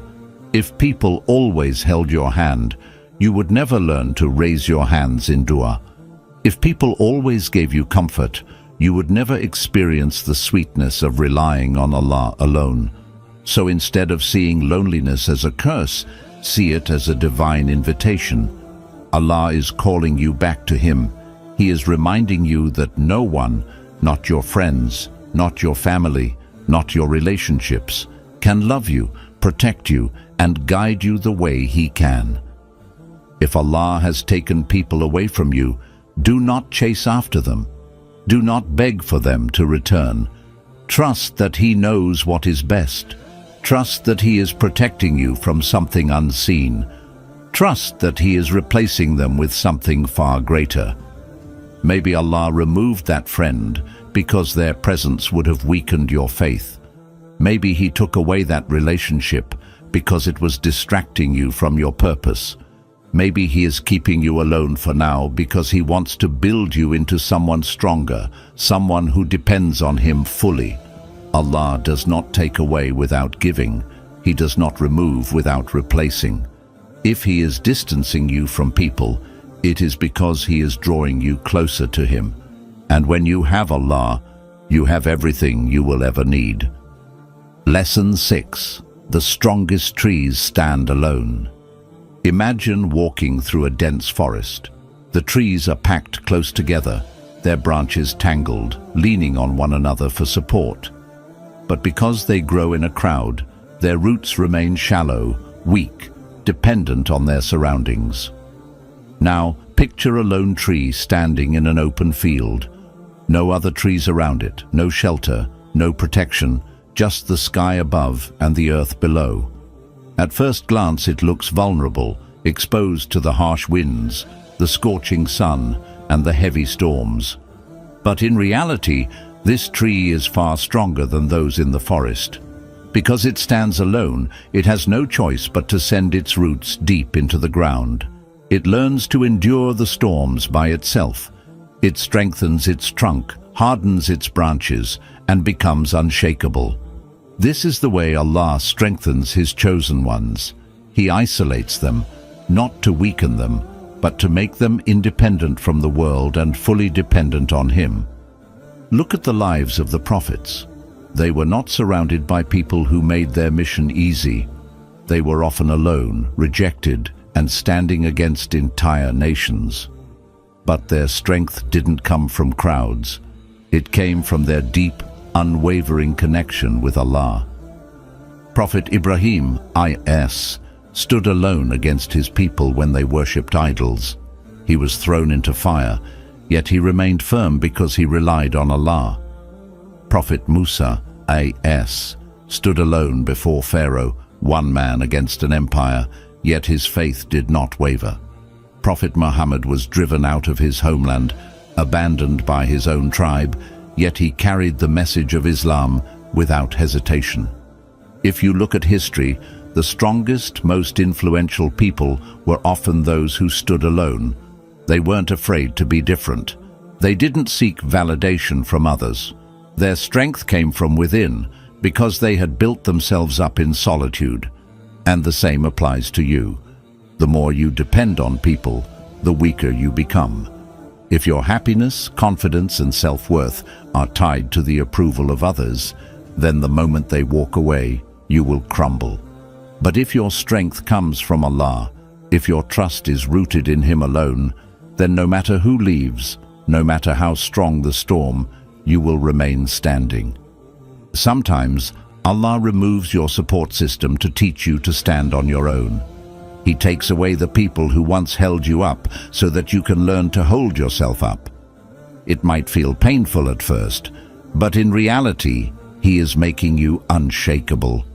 If people always held your hand, you would never learn to raise your hands in dua. If people always gave you comfort, you would never experience the sweetness of relying on Allah alone. So instead of seeing loneliness as a curse, see it as a divine invitation. Allah is calling you back to Him. He is reminding you that no one, not your friends, not your family, not your relationships, can love you, protect you, and guide you the way He can. If Allah has taken people away from you, do not chase after them. Do not beg for them to return. Trust that He knows what is best. Trust that He is protecting you from something unseen. Trust that He is replacing them with something far greater. Maybe Allah removed that friend because their presence would have weakened your faith. Maybe He took away that relationship because it was distracting you from your purpose. Maybe He is keeping you alone for now because He wants to build you into someone stronger, someone who depends on Him fully. Allah does not take away without giving. He does not remove without replacing. If He is distancing you from people, it is because He is drawing you closer to Him. And when you have Allah, you have everything you will ever need. Lesson 6. The strongest trees stand alone. Imagine walking through a dense forest. The trees are packed close together, their branches tangled, leaning on one another for support. But because they grow in a crowd, their roots remain shallow, weak, dependent on their surroundings. Now, picture a lone tree standing in an open field. No other trees around it, no shelter, no protection, just the sky above and the earth below. At first glance it looks vulnerable, exposed to the harsh winds, the scorching sun, and the heavy storms. But in reality, this tree is far stronger than those in the forest. Because it stands alone, it has no choice but to send its roots deep into the ground. It learns to endure the storms by itself. It strengthens its trunk, hardens its branches, and becomes unshakable. This is the way Allah strengthens His chosen ones. He isolates them, not to weaken them, but to make them independent from the world and fully dependent on Him. Look at the lives of the prophets. They were not surrounded by people who made their mission easy. They were often alone, rejected, and standing against entire nations. But their strength didn't come from crowds. It came from their deep, unwavering connection with Allah. Prophet Ibrahim, I.S., stood alone against his people when they worshipped idols. He was thrown into fire, yet he remained firm because he relied on Allah. Prophet Musa, A.S., stood alone before Pharaoh, one man against an empire, yet his faith did not waver. Prophet Muhammad was driven out of his homeland, abandoned by his own tribe, yet he carried the message of Islam without hesitation. If you look at history, the strongest, most influential people were often those who stood alone. They weren't afraid to be different. They didn't seek validation from others. Their strength came from within, because they had built themselves up in solitude. And the same applies to you. The more you depend on people, the weaker you become. If your happiness, confidence, and self-worth are tied to the approval of others, then the moment they walk away, you will crumble. But if your strength comes from Allah, if your trust is rooted in Him alone, then no matter who leaves, no matter how strong the storm, you will remain standing. Sometimes, Allah removes your support system to teach you to stand on your own. He takes away the people who once held you up so that you can learn to hold yourself up. It might feel painful at first, but in reality, He is making you unshakable.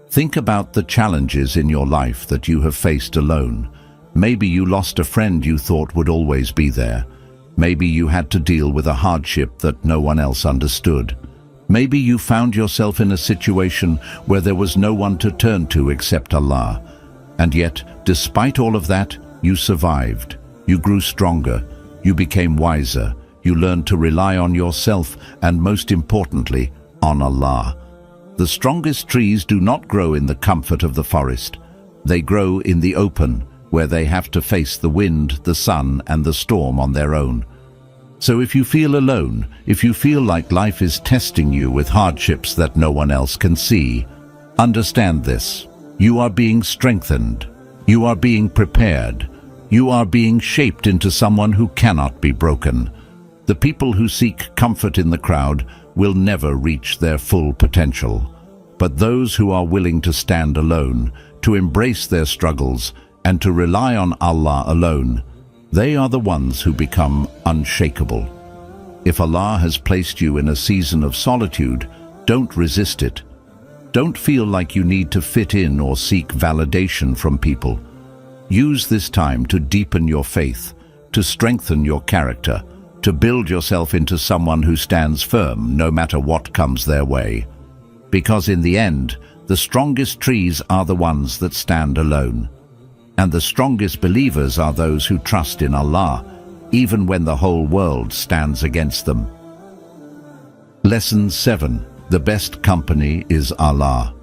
Think about the challenges in your life that you have faced alone. Maybe you lost a friend you thought would always be there. Maybe you had to deal with a hardship that no one else understood. Maybe you found yourself in a situation where there was no one to turn to except Allah. And yet, despite all of that, you survived. You grew stronger. You became wiser. You learned to rely on yourself and, most importantly, on Allah. The strongest trees do not grow in the comfort of the forest. They grow in the open, where they have to face the wind, the sun, and the storm on their own. So if you feel alone, if you feel like life is testing you with hardships that no one else can see, understand this. You are being strengthened. You are being prepared. You are being shaped into someone who cannot be broken. The people who seek comfort in the crowd will never reach their full potential. But those who are willing to stand alone, to embrace their struggles, and to rely on Allah alone, they are the ones who become unshakable. If Allah has placed you in a season of solitude, don't resist it. Don't feel like you need to fit in or seek validation from people. Use this time to deepen your faith, to strengthen your character, to build yourself into someone who stands firm no matter what comes their way. Because in the end, the strongest trees are the ones that stand alone. And the strongest believers are those who trust in Allah, even when the whole world stands against them. Lesson 7. The best company is Allah.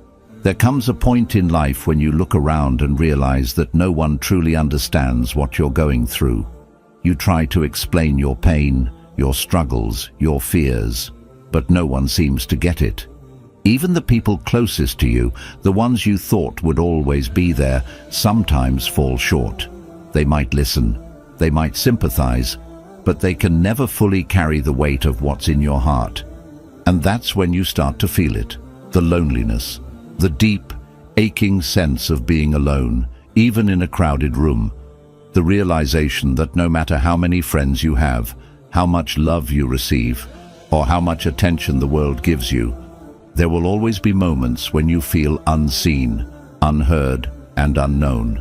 There comes a point in life when you look around and realize that no one truly understands what you're going through. You try to explain your pain, your struggles, your fears, but no one seems to get it. Even the people closest to you, the ones you thought would always be there, sometimes fall short. They might listen, they might sympathize, but they can never fully carry the weight of what's in your heart. And that's when you start to feel it, the loneliness, the deep, aching sense of being alone, even in a crowded room. The realization that no matter how many friends you have, how much love you receive, or how much attention the world gives you, there will always be moments when you feel unseen, unheard, and unknown.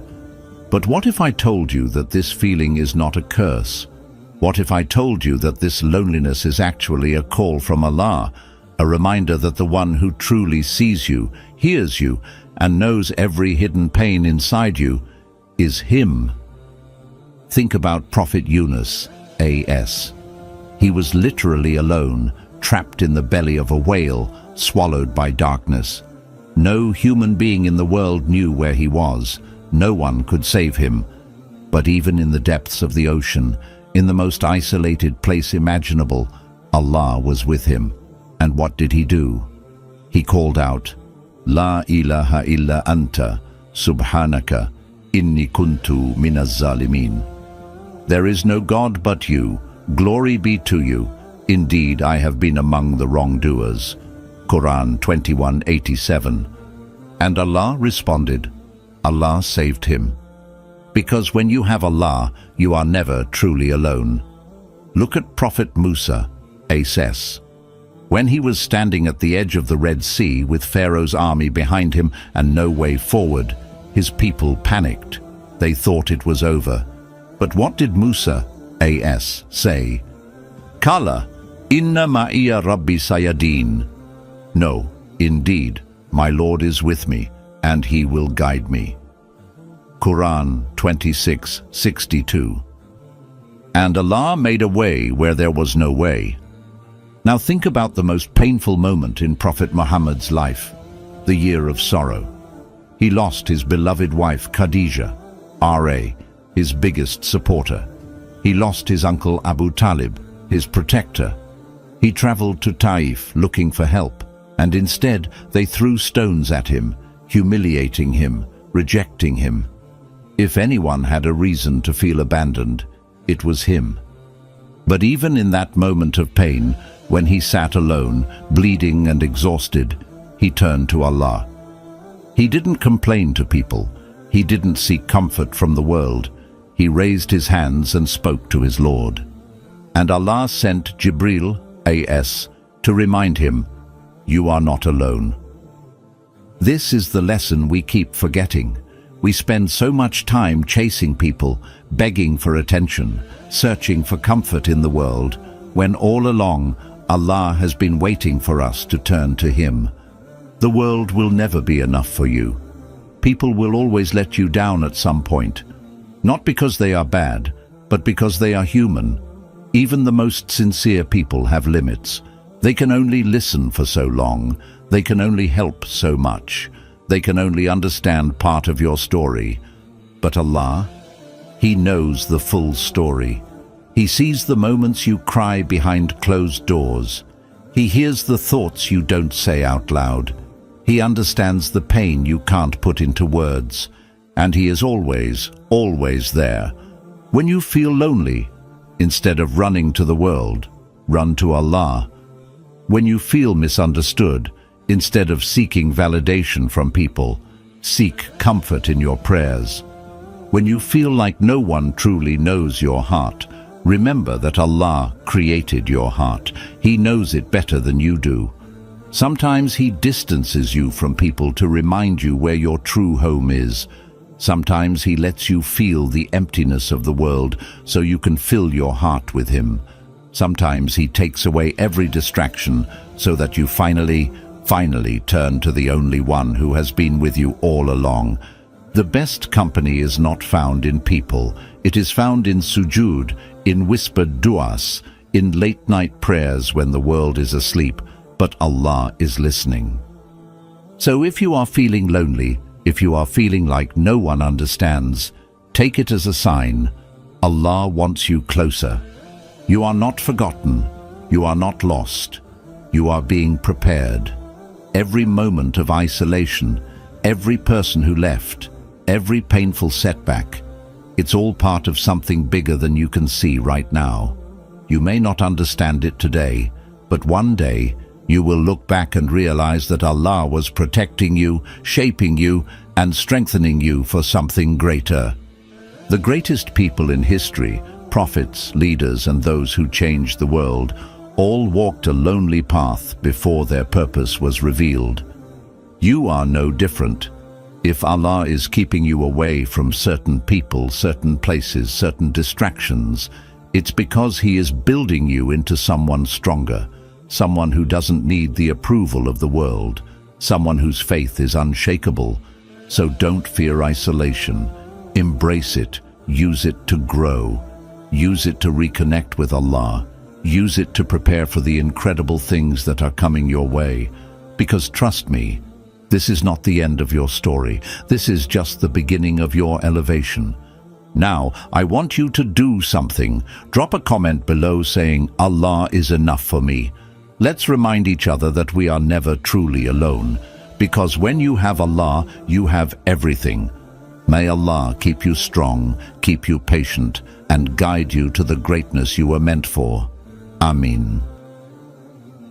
But what if I told you that this feeling is not a curse? What if I told you that this loneliness is actually a call from Allah, a reminder that the one who truly sees you, hears you, and knows every hidden pain inside you is Him? Think about Prophet Yunus, A.S. He was literally alone, trapped in the belly of a whale, swallowed by darkness. No human being in the world knew where he was. No one could save him. But even in the depths of the ocean, in the most isolated place imaginable, Allah was with him. And what did he do? He called out, La ilaha illa anta, subhanaka, inni kuntu minaz zalimin. There is no God but you, glory be to you. Indeed, I have been among the wrongdoers. Quran 21:87. And Allah responded. Allah saved him. Because when you have Allah, you are never truly alone. Look at Prophet Musa, A.S. When he was standing at the edge of the Red Sea with Pharaoh's army behind him and no way forward, his people panicked. They thought it was over. But what did Musa, A.S., say? Kala, inna ma'iya rabbi sayadin. No, indeed, my Lord is with me, and He will guide me. Quran 26:62. And Allah made a way where there was no way. Now think about the most painful moment in Prophet Muhammad's life, the year of sorrow. He lost his beloved wife Khadija, R.A., his biggest supporter. He lost his uncle Abu Talib, his protector. He traveled to Taif looking for help, and instead they threw stones at him, humiliating him, rejecting him. If anyone had a reason to feel abandoned, it was him. But even in that moment of pain, when he sat alone, bleeding and exhausted, he turned to Allah. He didn't complain to people. He didn't seek comfort from the world. He raised his hands and spoke to his Lord. And Allah sent Jibril, A.S., to remind him, you are not alone. This is the lesson we keep forgetting. We spend so much time chasing people, begging for attention, searching for comfort in the world, when all along Allah has been waiting for us to turn to Him. The world will never be enough for you. People will always let you down at some point, not because they are bad, but because they are human. Even the most sincere people have limits. They can only listen for so long. They can only help so much. They can only understand part of your story. But Allah, He knows the full story. He sees the moments you cry behind closed doors. He hears the thoughts you don't say out loud. He understands the pain you can't put into words. And He is always, always there. When you feel lonely, instead of running to the world, run to Allah. When you feel misunderstood, instead of seeking validation from people, seek comfort in your prayers. When you feel like no one truly knows your heart, remember that Allah created your heart. He knows it better than you do. Sometimes He distances you from people to remind you where your true home is. Sometimes He lets you feel the emptiness of the world so you can fill your heart with Him. Sometimes He takes away every distraction so that you finally turn to the only one who has been with you all along. The best company is not found in people. It is found in sujood, in whispered du'as, in late-night prayers when the world is asleep, but Allah is listening. So if you are feeling lonely, if you are feeling like no one understands, take it as a sign. Allah wants you closer. You are not forgotten. You are not lost. You are being prepared. Every moment of isolation, every person who left, every painful setback, it's all part of something bigger than you can see right now. You may not understand it today, but one day you will look back and realize that Allah was protecting you, shaping you, and strengthening you for something greater. The greatest people in history, prophets, leaders, and those who changed the world, all walked a lonely path before their purpose was revealed. You are no different. If Allah is keeping you away from certain people, certain places, certain distractions, it's because He is building you into someone stronger, someone who doesn't need the approval of the world, someone whose faith is unshakable. So don't fear isolation. Embrace it. Use it to grow. Use it to reconnect with Allah. Use it to prepare for the incredible things that are coming your way. Because trust me, this is not the end of your story. This is just the beginning of your elevation. Now, I want you to do something. Drop a comment below saying, Allah is enough for me. Let's remind each other that we are never truly alone. Because when you have Allah, you have everything. May Allah keep you strong, keep you patient, and guide you to the greatness you were meant for. Amin.